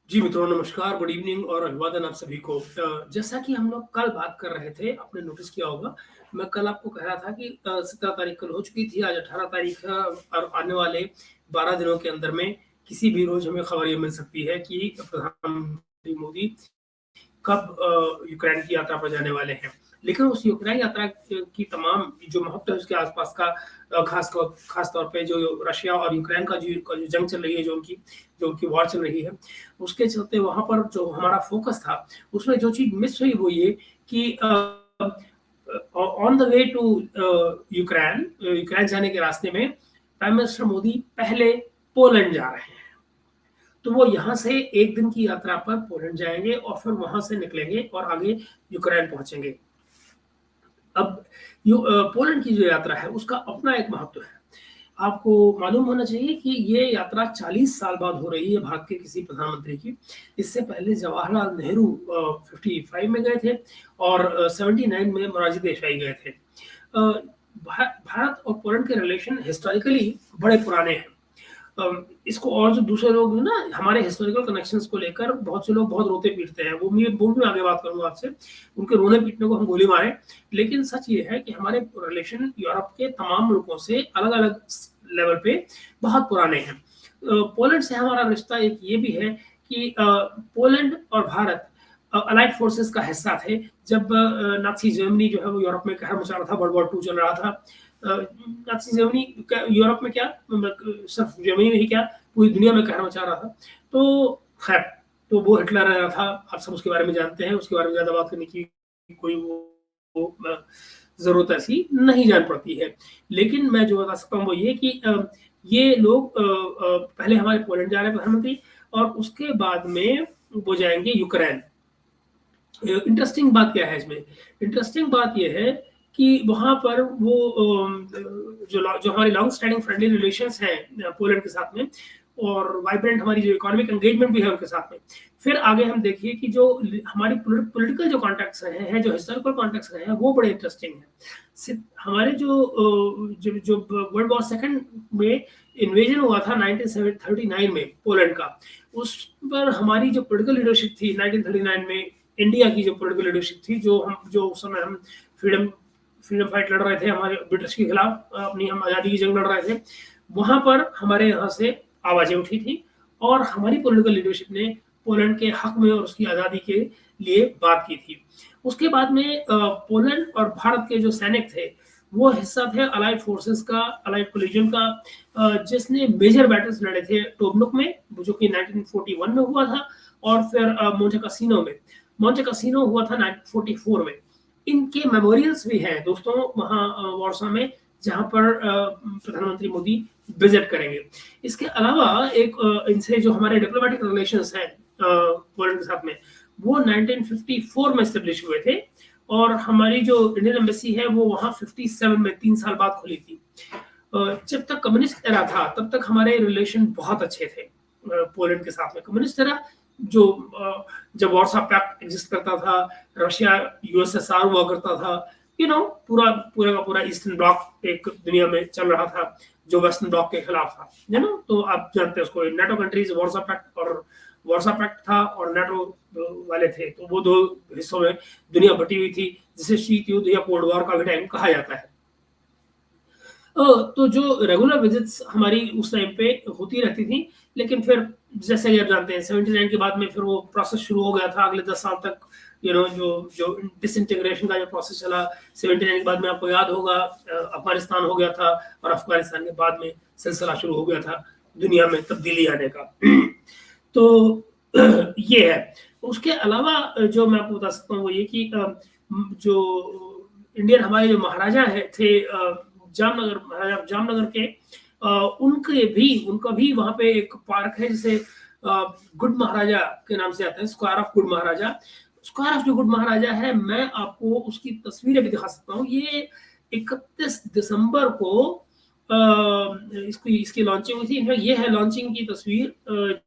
जी मित्रों, नमस्कार, good evening और अभिवादन आप सभी को। जैसा कि हम लोग कल बात कर रहे थे, आपने नोटिस किया होगा, मैं कल आपको कह रहा था कि 17 तारीख कल हो चुकी थी, आज 18 तारीख है और आने वाले 12 दिनों के अंदर में किसी भी रोज़ हमें खबर ये मिल सकती है कि प्रधानमंत्री मोदी कब यूक्रेन की यात्रा पर जाने वाले हैं। लेकिन उस यूक्रेन यात्रा की तमाम जो महत्व है उसके आसपास का खास तौर पे जो रशिया और यूक्रेन का जो जंग चल रही है, जो उनकी वॉर चल रही है, उसके चलते वहाँ पर जो हमारा फ़ोकस था, उसमें जो चीज़ मिस हुई वो ये कि on the way to Ukraine जाने के रास्ते में प्राइम मिनिस्टर मोदी पहले पोलैंड जा रहे हैं। तो वो यहाँ से 1 दिन की यात्रा पर पोलैंड जाएँगे और फिर वहाँ से निकलेंगे और आगे यूक्रेन पहुँचेंगे। अब पोलैंड की जो यात्रा है उसका अपना एक महत्व है। आपको मालूम होना चाहिए कि ये यात्रा 40 साल बाद हो रही है भारत के किसी प्रधानमंत्री की। इससे पहले जवाहरलाल नेहरू 55 में गए थे और 79 में मोरारजी देसाई गए थे। भारत और पोलैंड के रिलेशन हिस्टोरिकली बड़े पुराने हैं। इसको और जो दूसरे लोग ना हमारे हिस्टोरिकल कनेक्शंस को लेकर बहुत से लोग बहुत रोते-पीटते हैं। वो भी मैं आगे बात करूँगा आपसे। उनके रोने-पीटने को हम गोली मारें। लेकिन सच ये है कि हमारे रिलेशन यूरोप के तमाम मुल्कों से अलग-अलग लेवल पे बहुत पुराने हैं। पोलैंड से हमारा रिश्ता एक ये भी है कि पोलैंड और भारत अलाइड फोर्सेस का हिस्सा थे जब नाज़ी जर्मनी जो है वो यूरोप में कहर मचा रहा था, वर्ल्ड वॉर 2 चल रहा था। नाज़ी जर्मनी यूरोप में क्या सिर्फ जर्मनी में ही क्या पूरी दुनिया में कहर मचा रहा था। तो खैर, तो वो हिटलर रहा था, आप सब उसके बारे में जानते हैं, उसके बारे में ज़्यादा बात करने की कोई वो ज़रूरत ऐसी नहीं जान पड़ती है। लेकिन मैं जो बता सकता हूँ वो ये कि ये लोग पहले हमारे पोलैंड जा रहे हैं प्रधानमंत्री और उसके बाद में वो जाएँगे यूक्रेन। इंटरेस्टिंग बात क्या है इसमें? इंटरेस्टिंग बात ये है कि वहाँ पर वो जो हमारी लॉन्ग स्टैंडिंग फ्रेंडली रिलेशंस हैं पोलैंड के साथ में और वाइब्रेंट हमारी जो इकोनॉमिक एंगेजमेंट भी है उनके साथ में। फिर आगे हम देखिए कि जो हमारी पॉलिटिकल जो कॉन्टैक्ट्स रहे हैं, जो हिस्टोरिकल कॉन्टैक्ट्स रहे हैं, वो बड़े इंटरेस्टिंग हैं। हमारे जो वर्ल्ड वॉर सेकंड में इन्वेजन हुआ था 1939 में पोलैंड का, उस पर हमारी जो पॉलिटिकल लीडरशिप थी 1939 में इंडिया की जो पॉलिटिकल लीडरशिप थी, जो उस समय हम फ्रीडम फ्रीडम फाइट लड़ रहे थे, हमारे ब्रिटिश के खिलाफ अपनी हम आज़ादी की जंग लड़ रहे थे। वहाँ पर हमारे यहाँ से आवाज़ें उठी थी और हमारी पॉलिटिकल लीडरशिप ने पोलैंड के हक में और उसकी आज़ादी के लिए बात की थी। उसके बाद में पोलैंड और भारत के जो सैनिक थे, वो हिस्सा थे अलाइड फोर्सेस का, अलाइड कोलिजन का, जिसने मेजर बैटल्स लड़े थे टोब्रुक में, जो कि 1941 में हुआ था और फिर मोंटे कैसिनो हुआ था 1944 में। इनके मेमोरियल्स भी हैं दोस्तों वहाँ वारसा में, जहाँ पर प्रधानमंत्री मोदी विजिट करेंगे। इसके अलावा इनसे जो हमारे डिप्लोमेटिक रिलेशंस हैं पोलैंड के साथ में, वो 1954 में एस्टेब्लिश हुए थे और हमारी जो इंडियन एम्बेसी है वो वहाँ 57 में 3 साल बाद खुली थी। जब तक कम्युनिस्ट एरा था तब तक हमारे रिलेशन बहुत अच्छे थे पोलैंड के साथ में। कम्युनिस्ट एरा जो जब वार्सा पैक्ट एग्जिस्ट करता था, रशिया यूएसएसआर हुआ करता था, पूरा का पूरा ईस्टर्न ब्लॉक एक दुनिया में चल रहा था जो वेस्टर्न ब्लॉक के खिलाफ था, तो आप जानते हैं उसको, नेटो कंट्रीज वार्सा पैक्ट था और नेटो वाले थे, तो वो दो हिस्सों में दुनिया बटी हुई थी, जिसे शीत युद्ध या कोल्ड वॉर का भी टाइम कहा जाता है। तो जो रेगुलर विजिट्स हमारी उस टाइम पे होती रहती थी, लेकिन फिर जैसे कि आप जानते हैं 79 के बाद में फिर वो प्रोसेस शुरू हो गया था अगले 10 साल तक, जो डिसइंटीग्रेशन का जो प्रोसेस चला 79 के बाद में, आपको याद होगा अफगानिस्तान हो गया था और अफगानिस्तान के बाद में सिलसिला शुरू हो गया था दुनिया में तब्दीली आने का। तो ये है। उसके अलावा जो मैं आपको बता सकता हूँ वो ये कि जो इंडियन हमारे जो महाराजा थे महाराजा जामनगर के, उनका भी वहाँ पे एक पार्क है जिसे गुड महाराजा के नाम से आता है, square of good Maharaja. Square of जो गुड महाराजा है, मैं आपको उसकी तस्वीरें भी दिखा सकता हूँ। ये 31 दिसंबर को इसकी लॉन्चिंग हुई थी। इनफैक्ट ये है लॉन्चिंग की तस्वीर,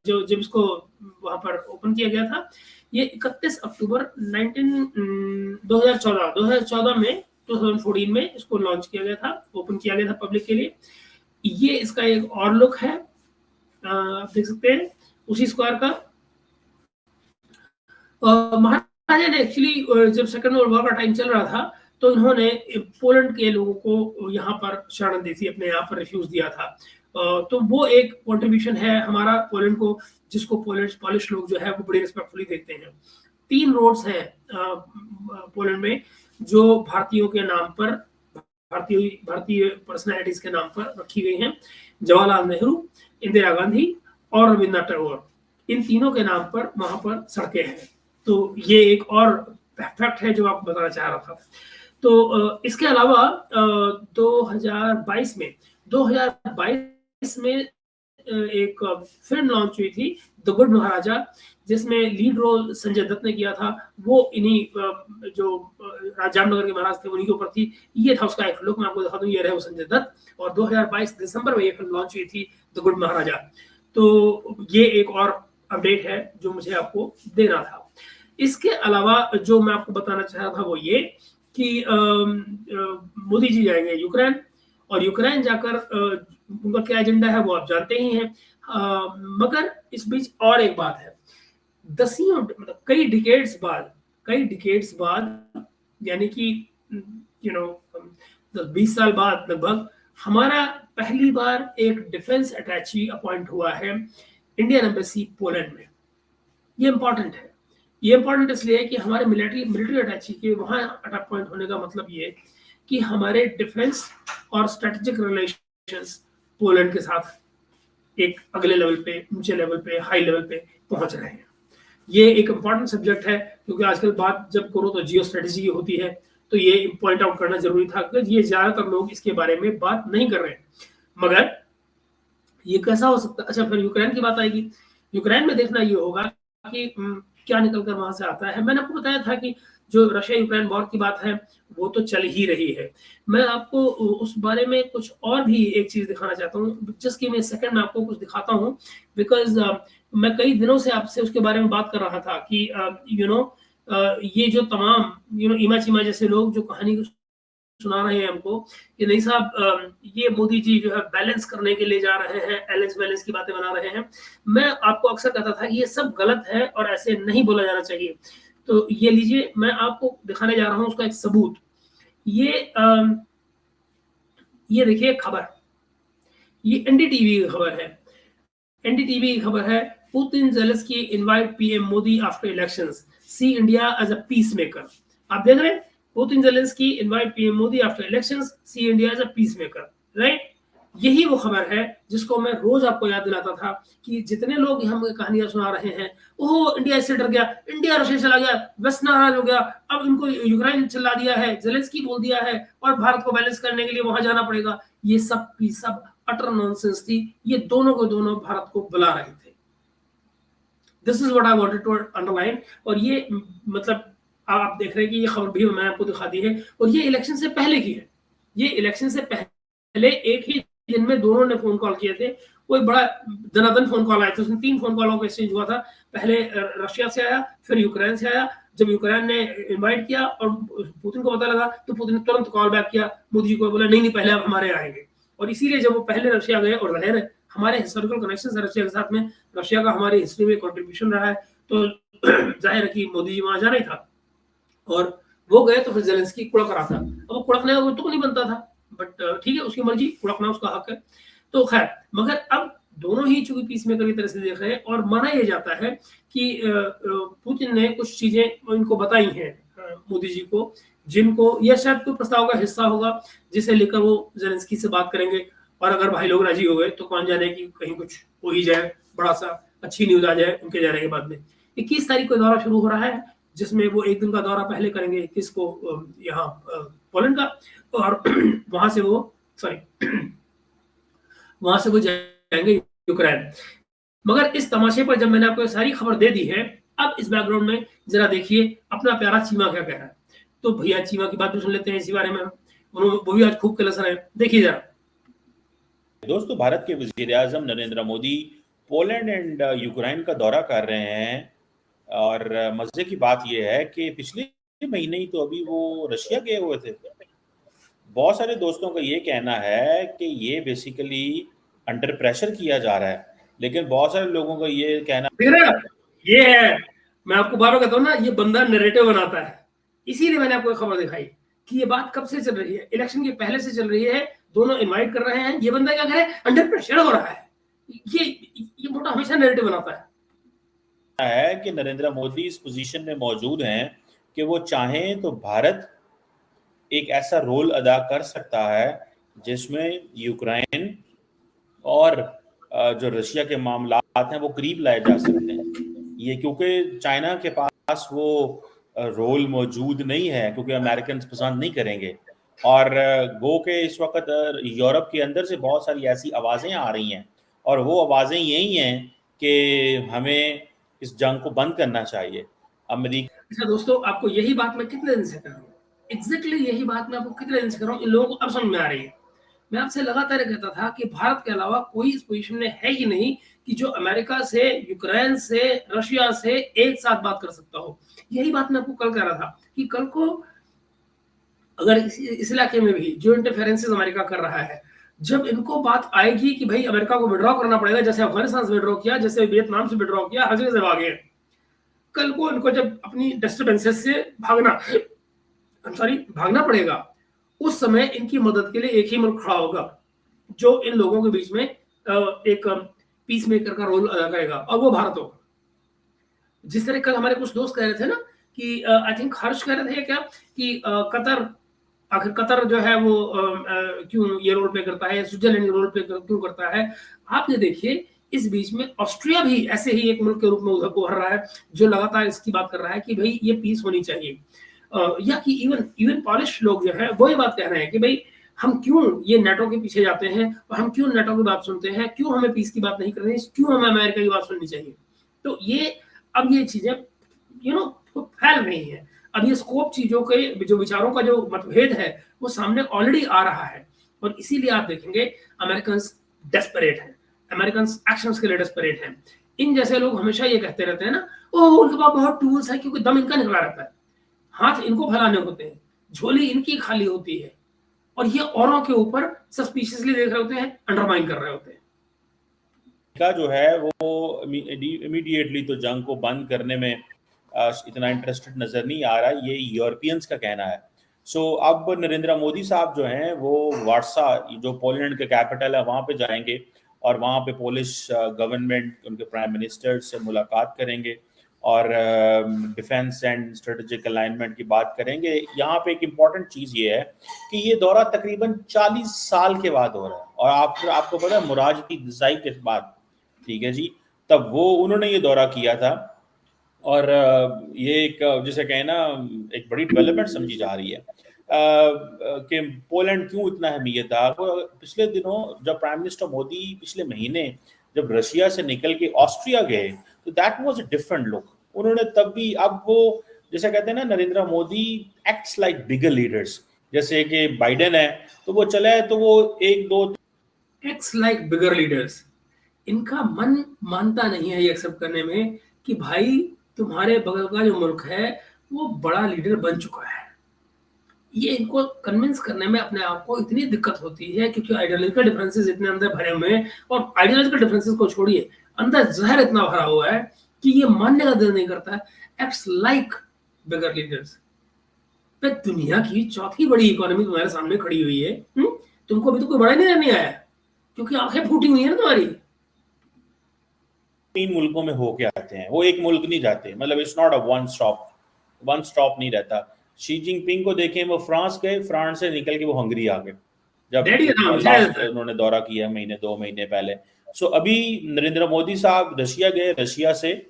जो जब इसको वहाँ पर ओपन किया गया था। ये 31 अक्टूबर 2014 में 2014 में इसको लॉन्च किया गया था, ओपन किया गया था पब्लिक के लिए। ये इसका एक और लुक है, आप देख सकते हैं उसी स्क्वायर का। महाराजा ने एक्चुअली जब सेकंड वर्ल्ड वॉर का टाइम चल रहा था तो इन्होंने पोलैंड के लोगों को यहाँ पर शरण दी थी, अपने यहाँ पर रिफ्यूज दिया था। तो वो एक कंट्रीब्यूशन है हमारा पोलैंड को, जिसको पॉलिश लोग जो है वो बड़ी रिस्पेक्टफुली देखते हैं। 3 रोड्स हैं पोलैंड में जो भारतीयों के नाम पर, भारतीय पर्सनैलिटीज के नाम पर रखी गई हैं। जवाहरलाल नेहरू, इंदिरा गांधी और रविन्द्रनाथ टैगोर, इन तीनों के नाम पर वहां पर सड़कें हैं। तो ये एक और फैक्ट है जो आपको बताना चाह रहा था। तो इसके अलावा 2022 में एक फिल्म लॉन्च हुई थी, द गुड महाराजा, जिसमें लीड रोल संजय दत्त ने किया था। वो इन्हीं जो जामनगर के महाराज थे उन्हीं के ऊपर थी। ये था उसका एक लुक, मैं आपको दिखा दूं, ये रहे वो संजय दत्त। और 2022 दिसंबर में ये फिल्म लॉन्च हुई थी, द गुड महाराजा। तो ये एक और अपडेट है जो मुझे आपको देना था। इसके अलावा जो मैं आपको बताना चाह रहा था वो ये कि मोदी जी जाएंगे यूक्रेन, और यूक्रेन जाकर उनका क्या एजेंडा है वो आप जानते ही हैं। मगर इस बीच और एक बात है, मतलब कई डिकेड्स बाद, यानी कि 20 साल बाद लगभग, हमारा पहली बार एक डिफेंस अटैची अपॉइंट हुआ है इंडियन एम्बेसी पोलैंड में। ये इंपॉर्टेंट है। ये इंपॉर्टेंट इसलिए है कि हमारे मिलिट्री अटैची के वहां अपॉइंट होने का मतलब ये कि हमारे डिफेंस और स्ट्रेटेजिक रिलेशंस पोलैंड के साथ एक अगले लेवल पे, ऊंचे लेवल पे, हाई लेवल पे पहुंच रहे हैं। ये एक इंपॉर्टेंट सब्जेक्ट है, क्योंकि आजकल बात जब करो तो जियो स्ट्रेटेजी की होती है, तो ये पॉइंट आउट करना जरूरी था, क्योंकि ये ज्यादातर लोग इसके बारे में बात नहीं कर रहे हैं। मगर ये कैसा हो सकता है? अच्छा, फिर यूक्रेन की बात आएगी। यूक्रेन में देखना ये होगा कि क्या निकलकर वहां से आता है। मैंने आपको बताया था कि जो रशिया यूक्रेन वॉर की बात है वो तो चल ही रही है। मैं आपको उस बारे में कुछ और भी एक चीज दिखाना चाहता हूँ, जिसकी मैं सेकंड में आपको कुछ दिखाता हूँ, बिकॉज मैं कई दिनों से आपसे उसके बारे में बात कर रहा था कि ये जो तमाम इमा चिमा जैसे लोग जो कहानी सुना रहे हैं हमको कि नहीं साहब, ये मोदी जी जो है बैलेंस करने के लिए जा रहे हैं, बैलेंस की बातें बना रहे हैं। मैं आपको अक्सर कहता था कि ये सब गलत है और ऐसे नहीं बोला जाना चाहिए। तो ये लीजिए, मैं आपको दिखाने जा रहा हूं उसका एक सबूत। ये देखिए खबर, ये एनडीटीवी की खबर है। एनडीटीवी की खबर है, Putin Zelensky invite PM Modi after elections, see India as a peace maker. आप देख रहे हैं, Putin Zelensky invite PM Modi after elections, see India as a peace maker, right. यही वो खबर है जिसको मैं रोज आपको याद दिलाता था कि जितने लोग हम कहानियां सुना रहे हैं, ओह इंडिया इससे डर गया, इंडिया रशिया चला गया, वेस्ट नाराज हो गया, अब इनको यूक्रेन चिल्ला दिया है, ज़ेलेंस्की बोल दिया है और भारत को बैलेंस करने के लिए वहां जाना पड़ेगा। ये सब की सब अटर नॉनसेंस थी। ये दोनों को दोनों भारत को बुला रहे थे। This is what I wanted to underline. और ये मतलब आप देख रहे हैं कि ये खबर भी मैंने आपको दिखा दी है, और ये इलेक्शन से पहले की है। ये इलेक्शन से पहले एक ही दिन में दोनों ने फोन कॉल किए थे। वो एक बड़ा दनादन फोन कॉल आया था, उसमें 3 फोन कॉलों का एक्सचेंज हुआ था। पहले रशिया से आया, फिर यूक्रेन से आया। जब यूक्रेन ने इनवाइट किया और पुतिन को पता लगा तो पुतिन ने तुरंत कॉल बैक किया मोदी जी को, बोला नहीं पहले आप हमारे आएंगे। और इसीलिए जब वो पहले रशिया गए, और जाहिर है हमारे हिस्टोरिकल कनेक्शन है रशिया के साथ में, रशिया का हमारी हिस्ट्री में कंट्रीब्यूशन रहा है, तो जाहिर है कि मोदी जी वहां जाना ही था। और वो गए तो फिर ज़ेलेंस्की कुड़क रहा था। अब वो कुड़कने वो तो नहीं बनता था, बट ठीक है, उसकी मर्जी, कुड़कना उसका हक है। तो खैर, मगर अब दोनों ही चूंकि पीस मेकर की तरह से देख रहे हैं, और माना यह जाता है कि पुतिन ने कुछ चीजें इनको बताई हैं मोदी जी को, जिनको यह शायद कोई प्रस्ताव का हिस्सा होगा जिसे लेकर वो ज़ेलेंस्की से बात करेंगे। और अगर भाई लोग राजी हो गए तो कौन जाने कि कहीं कुछ हो ही जाए, बड़ा सा अच्छी न्यूज आ जाए उनके जाने के बाद में। 21 तारीख को दौरा शुरू हो रहा है, जिसमें वो एक दिन का दौरा पहले करेंगे किसको, यहाँ पोलैंड का, और वहां से वो जाएंगे यूक्रेन। मगर इस तमाशे पर जब मैंने आपको सारी खबर दे दी है, अब इस बैकग्राउंड में जरा देखिए अपना प्यारा चीमा क्या कह रहा है। तो भैया चीमा की बात भी सुन लेते हैं इसी बारे में, वो भी आज खूब कलसन है, देखिए जरा। दोस्तों, भारत के वज़ीर-ए-आज़म Narendra Modi Poland and Ukraine का दौरा कर रहे हैं, और मजे की बात यह है कि पिछले महीने ही तो अभी वो रशिया गए हुए थे। बहुत सारे दोस्तों का ये कहना है कि ये बेसिकली अंडर प्रेशर किया जा रहा है, लेकिन बहुत सारे लोगों का ये कहना ये है मैं आपको बार बार कहता हूँ ना, ये बंदा नैरेटिव बनाता है। इसीलिए मैंने आपको एक खबर दिखाई कि ये बात कब से चल रही है, इलेक्शन के पहले से चल रही है, दोनों इनवाइट कर रहे हैं, ये बंदा क्या करे, अंडर प्रेशर हो रहा है। ये मोटा हमेशा नैरेटिव बनाता है कि नरेंद्र मोदी इस पोजीशन में मौजूद हैं कि वो चाहें तो भारत एक ऐसा रोल अदा कर सकता है जिसमें यूक्रेन और जो रशिया के मामलात हैं वो करीब लाए जा सकते हैं। ये क्योंकि चाइना के पास वो रोल मौजूद नहीं है, क्योंकि अमेरिकन पसंद नहीं करेंगे। और गो के इस वक्त यूरोप के अंदर से बहुत सारी ऐसी आवाज़ें आ रही हैं, और वो आवाज़ें यही हैं कि हमें इस जंग को बंद करना चाहिए। अमेरिका अच्छा दोस्तों, आपको यही बात मैं कितने दिन से कर रहा हूँ, एग्जैक्टली यही बात मैं आपको कितने दिन से कर रहा हूँ, इन लोगों को अब समझ में आ रही है। मैं आपसे लगातार ये कहता था कि भारत के अलावा कोई इस पोजीशन में है ही नहीं कि जो अमेरिका से, यूक्रेन से, रशिया से एक साथ बात कर सकता हो। यही बात मैं आपको कल कह रहा था कि कल को अगर इस इलाके में भी जो इंटरफेरेंसेस अमेरिका कर रहा है, जब इनको बात आएगी कि भाई अमेरिका को विड्रॉ करना पड़ेगा, जैसे अफगानिस्तान से विड्रॉ किया, जैसे वियतनाम से विड्रॉ किया, हर जगह से भागे, कल को इनको जब अपनी डिस्टर्बेंसेस से भागना पड़ेगा, उस समय इनकी मदद के लिए एक ही मुल्क खड़ा होगा जो इन लोगों के बीच में एक पीस मेकर का रोल अदा करेगा, और वो भारत होगा। जिस तरह कल हमारे कुछ दोस्त कह रहे थे ना कि आई थिंक हर्ष कह रहे थे क्या कि कतर, आखिर कतर जो है वो क्यों ये रोल प्ले करता है, स्विट्जरलैंड रोल प्ले क्यों करता है। आप ये देखिए, इस बीच में ऑस्ट्रिया भी ऐसे ही एक मुल्क के रूप में उभर रहा है, जो लगातार इसकी बात कर रहा है कि भाई ये पीस होनी चाहिए। या कि इवन पॉलिश लोग जो है वो ये बात कह रहे हैं कि भाई हम क्यों ये नेटो के पीछे जाते हैं, और हम क्यों नेटो की बात सुनते हैं, क्यों हमें पीस की बात नहीं करनी, क्यों हमें अमेरिका की बात सुननी चाहिए। तो अब ये चीजें फैल रही है। अब ये स्कोप चीजों के जो विचारों का जो मतभेद है वो सामने ऑलरेडी आ रहा है, और इसीलिए आप देखेंगे अमेरिकन डेस्परेट है, अमेरिकन एक्शंस के लिए डेस्परेट हैं। इन जैसे लोग हमेशा ये कहते रहते हैं ना, ओह उनके पास बहुत टूल्स है, क्योंकि दम इनका निकला रहता है, हाथ इनको फैलाने होते हैं, झोली इनकी खाली होती है, और ये औरों के ऊपर सस्पिशियसली देख रहे होते हैं, अंडरमाइन कर रहे होते हैं। का जो है वो इमीडिएटली तो जंग को बंद करने में इतना इंटरेस्टेड नजर नहीं आ रहा, ये यूरोपियंस का कहना है। अब नरेंद्र मोदी साहब जो हैं वो वार्सा, जो पोलैंड का कैपिटल है, वहाँ पे जाएंगे, और वहाँ पे पोलिश गवर्नमेंट, उनके प्राइम मिनिस्टर से मुलाकात करेंगे, और डिफेंस एंड स्ट्रेटेजिक अलाइनमेंट की बात करेंगे। यहाँ पे एक इम्पॉर्टेंट चीज़ ये है कि ये दौरा तकरीबन 40 साल के बाद हो रहा है, और आपको पता है मुराद देसाई के बाद, ठीक है जी, तब वो उन्होंने ये दौरा किया था। और ये एक जिसे कहें ना, एक बड़ी डेवलपमेंट समझी जा रही है कि पोलैंड क्यों इतना अहमियत था। पिछले दिनों जब प्राइम मिनिस्टर मोदी पिछले महीने जब रशिया से निकल के ऑस्ट्रिया गए, तो that was a different look. उन्होंने तब भी, अब वो जैसे कहते हैं ना, Narendra Modi acts like bigger leaders. जैसे कि बाइडेन है तो वो चला है तो वो एक दो एक्ट्स लाइक बिगर लीडर्स, इनका मन मानता नहीं है ये एक्सेप्ट करने में कि भाई तुम्हारे बगल का जो मुल्क है वो बड़ा लीडर बन चुका है। ये इनको कन्विंस करने में अपने आप को इतनी दिक्कत होती है, क्योंकि आइडियोलॉजिकल डिफरेंसेस इतने अंदर भरे हुए हैं, और आइडियोलॉजिकल डिफरेंसेस को छोड़िए, अंदर जहर इतना भरा हुआ है कि ये मानने का दिल नहीं करता है। Acts like bigger leaders. दुनिया की चौथी बड़ी इकोनॉमी तुम्हारे सामने खड़ी हुई है, तुमको अभी तो कोई बड़ा नहीं आया, क्योंकि आंखें फूटी हुई है ना तुम्हारी। 3 मुल्कों में होके आते हैं, वो एक मुल्क नहीं जाते, मतलब it's not a one stop नहीं रहता। शी जिनपिंग को देखें, वो फ्रांस गए, फ्रांस से निकल के वो हंगरी आ गए, जब लास्ट उन्होंने दौरा किया 2 महीने पहले। अभी नरेंद्र मोदी साहब रशिया गए, रशिया से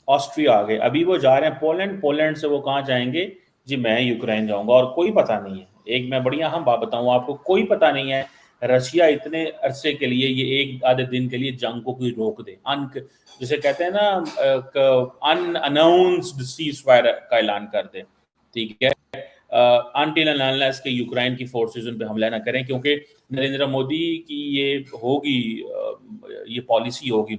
ऑस्ट्रिया आ गए, अभी वो जा रहे हैं पोलैंड, पोलैंड से वो कहाँ जाएंगे जी, मैं यूक्रेन जाऊंगा, और कोई पता नहीं है। एक मैं बढ़िया हम बात बताऊं आपको, कोई पता नहीं है रशिया इतने अरसे के लिए, ये एक आधे दिन के लिए जंग को कोई रोक दे, जिसे कहते हैं ना, अनअनाउंस्ड सीज फायर का ऐलान कर दे, ठीक है, अनटिल एंड अनलेस के यूक्रेन की फोर्सेस उन पे हमला ना करें, क्योंकि नरेंद्र मोदी की ये होगी, ये पॉलिसी होगी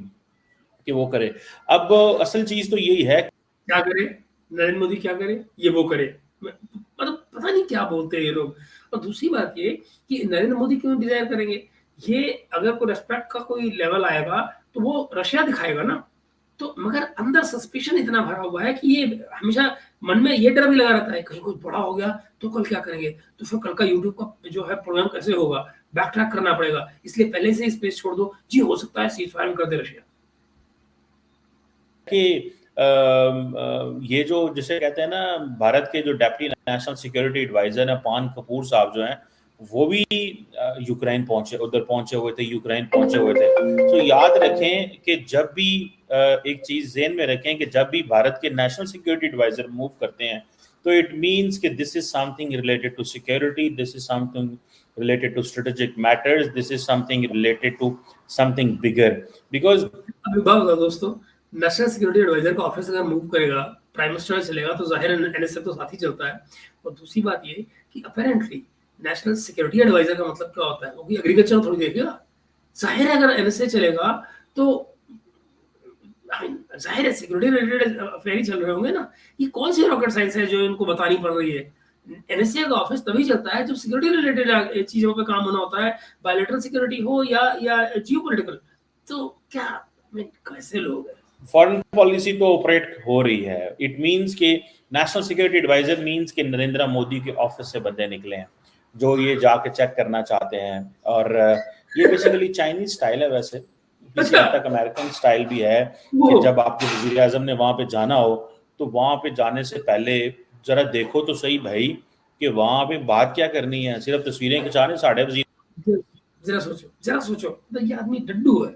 कि वो करे। अब असल चीज तो यही है, क्या करे नरेंद्र मोदी, क्या करे, ये वो करे, मतलब पता नहीं क्या बोलते हैं ये लोग। और दूसरी बात ये कि नरेंद्र मोदी क्यों डिजायर करेंगे, ये अगर कोई रेस्पेक्ट का कोई लेवल आएगा तो वो रशिया दिखाएगा ना, तो मगर अंदर सस्पिशन इतना भरा हुआ है कि ये हमेशा मन में ये डर भी लगा रहता है, कहीं कुछ बड़ा हो गया तो कल क्या करेंगे, तो फिर कल का यूट्यूब का जो है प्रोग्राम कैसे होगा, बैक ट्रैक करना पड़ेगा, इसलिए पहले से स्पेस छोड़ दो जी, हो सकता है सीज फायर कर दे रशिया। कि ये जो जिसे कहते हैं ना, भारत के जो डेप्टी नेशनल सिक्योरिटी एडवाइजर है पान कपूर साहब जो हैं, वो भी यूक्रेन उधर पहुंचे हुए थे, यूक्रेन पहुंचे हुए थे। तो याद रखें कि जब भी एक चीज ज़हन में रखें कि जब भी भारत के नेशनल सिक्योरिटी एडवाइजर मूव करते हैं तो इट मीन्स कि this is something related to security, this is something related to strategic matters, this is something related to something bigger because अभी बात होगा दोस्तों, नेशनल सिक्योरिटी एडवाइजर का ऑफिस अगर मूव करेगा, प्राइम मिनिस्टर चलेगा तो जाहिर है एनएसए तो साथ ही चलता है। और दूसरी बात ये कि अपेरेंटली नेशनल सिक्योरिटी एडवाइजर का मतलब क्या होता है, वो भी एग्रीकल्चर थोड़ी देखेगा। जाहिर है अगर एनएसए चलेगा तो जाहिर है सिक्योरिटी रिलेटेड अफेयर ही चल रहे होंगे ना। ये कौन सी रॉकेट साइंस है जो इनको बतानी पड़ रही है। एनएसए का ऑफिस तभी चलता है जब सिक्योरिटी रिलेटेड चीजों पे काम होना होता है, बायलैटरल सिक्योरिटी हो या जियोपॉलिटिकल। तो क्या कैसे लोग हैं। फॉरेन पॉलिसी तो ऑपरेट हो रही है। इट मींस कि नेशनल सिक्योरिटी एडवाइजर मींस कि नरेंद्र मोदी के ऑफिस से बंदे निकले हैं जो ये जाके चेक करना चाहते हैं। और ये बेसिकली चाइनीज स्टाइल है, वैसे किसी हद तक अमेरिकन स्टाइल भी है कि जब आपके वजीर आजम ने वहां पे जाना हो तो वहां पे जाने से पहले जरा देखो तो सही भाई कि वहां पे बात क्या करनी है, सिर्फ तस्वीरें खिंचाने साढ़े वजीर। जरा सोचो ये आदमी डड्डू है।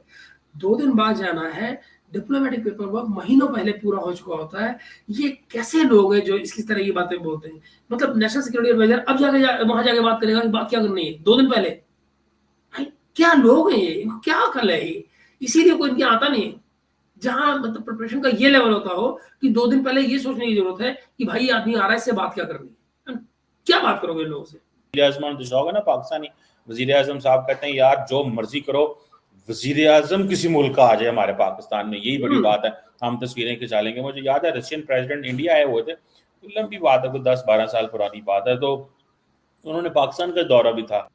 2 दिन बाद जाना है, डिप्लोमेटिक पेपर वर्क महीनों पहले पूरा हो चुका होता है। ये कैसे लोग हैं जो इसकी तरह की बातें बोलते हैं। मतलब नेशनल सिक्योरिटी एडवाइजर अब वहां जाके बात करेगा कि बात क्या करनी है 2 दिन पहले। भाई क्या लोग हैं ये, इनको क्या अकल है ये। इसीलिए कोई इनके आता नहीं है। जहां मतलब प्रिपरेशन का ये लेवल होता हो कि 2 दिन पहले ये सोचने की जरूरत है कि भाई आदमी आ रहा है, इससे बात क्या करनी है, क्या बात करोगे लोगों से। होगा ना पाकिस्तानी वजीर आजम साहब कहते हैं यार जो मर्जी करो, वजीर आजम किसी मुल्क का आ जाए हमारे पाकिस्तान में, यही बड़ी बात है, हम तस्वीरें खिंचा लेंगे। मुझे याद है रशियन प्रेसिडेंट इंडिया आए हुए थे, लंबी बात है, कोई 10-12 साल पुरानी बात है, तो उन्होंने पाकिस्तान का दौरा भी था,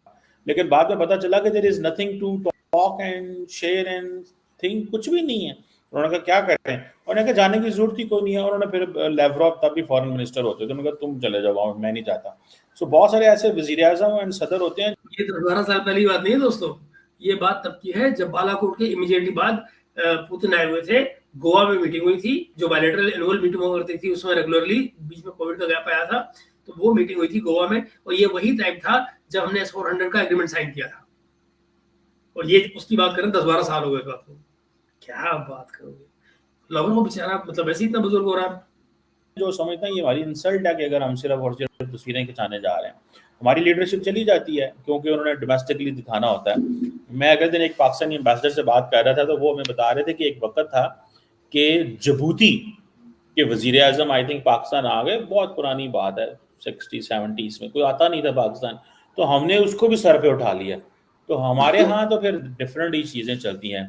लेकिन बाद में पता चला कि there is nothing to talk and share and think, कुछ भी नहीं है। उन्होंने कहा क्या करते हैं, उन्होंने कहा जाने की जरूरत ही कोई नहीं है। उन्होंने फिर लेवरॉव तब भी फॉरेन मिनिस्टर होते थे, उन्होंने कहा तुम चले जाओ, मैं नहीं चाहता। सो बहुत सारे ऐसे वजीर आजम एंड सदर होते हैं। ये 10-12 साल पहले की बात नहीं है दोस्तों, ये बात तब की है जब बालाकोट के इमीडिएटली बाद पुतिन आए हुए थे। गोवा में मीटिंग हुई थी, जो बायलैटरल एनुअल मीटिंग हुआ करती थी उसमें रेगुलरली, बीच में कोविड का गैप आया था, तो वो मीटिंग हुई थी गोवा में। और ये वही टाइम था जब हमने S-400 का एग्रीमेंट साइन किया था। और ये उसकी बात करें 10-12 साल हो गए बात को, क्या बात करोगे। लवर को बेचारा मतलब ऐसे इतना बुजुर्ग हो रहा है। जो समझता है ये हमारी इंसल्ट है कि अगर हम सिर्फ और सिर्फ तस्वीरें खिंचाने जा रहे हैं, हमारी लीडरशिप चली जाती है क्योंकि उन्होंने डोमेस्टिकली दिखाना होता है। मैं अगले दिन एक पाकिस्तानी एम्बेसडर से बात कर रहा था तो वो हमें बता रहे थे कि एक वक्त था कि जिबूती के वजीर आजम आई थिंक पाकिस्तान आ गए, बहुत पुरानी बात है, 60-70s में कोई आता नहीं था पाकिस्तान, तो हमने उसको भी सर पे उठा लिया। तो हमारे यहाँ तो फिर डिफरेंट ही चीज़ें चलती हैं।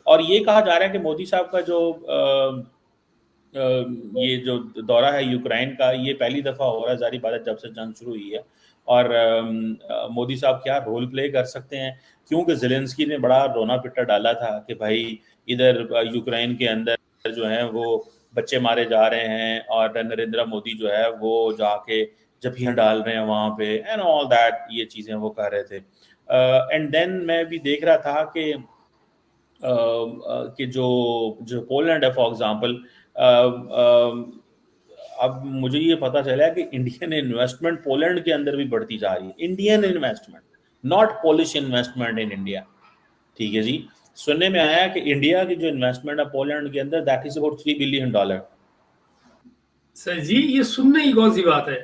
और ये कहा जा रहा है कि मोदी साहब का जो ये जो दौरा है यूक्रेन का, ये पहली दफ़ा हो रहा है, जारी बात है, जब से जंग शुरू हुई है। और मोदी साहब क्या रोल प्ले कर सकते हैं, क्योंकि ज़ेलेंस्की ने बड़ा रोना पिट्टा डाला था कि भाई इधर यूक्रेन के अंदर जो है वो बच्चे मारे जा रहे हैं और नरेंद्र मोदी जो है वो जाके जफियाँ डाल रहे हैं वहाँ पे एंड ऑल दैट, ये चीज़ें वो कर रहे थे। एंड देन मैं भी देख रहा था कि जो पोलैंड है फॉर एग्जांपल, अब मुझे ये पता चला कि इंडियन इन्वेस्टमेंट पोलैंड के अंदर भी बढ़ती जा रही है। Indian investment, not polish investment in India. ठीक है जी, सुनने में आया कि इंडिया की जो इन्वेस्टमेंट है पोलैंड के अंदर that is about $3 billion. Sir ji ये सुनने की कौन सी बात है।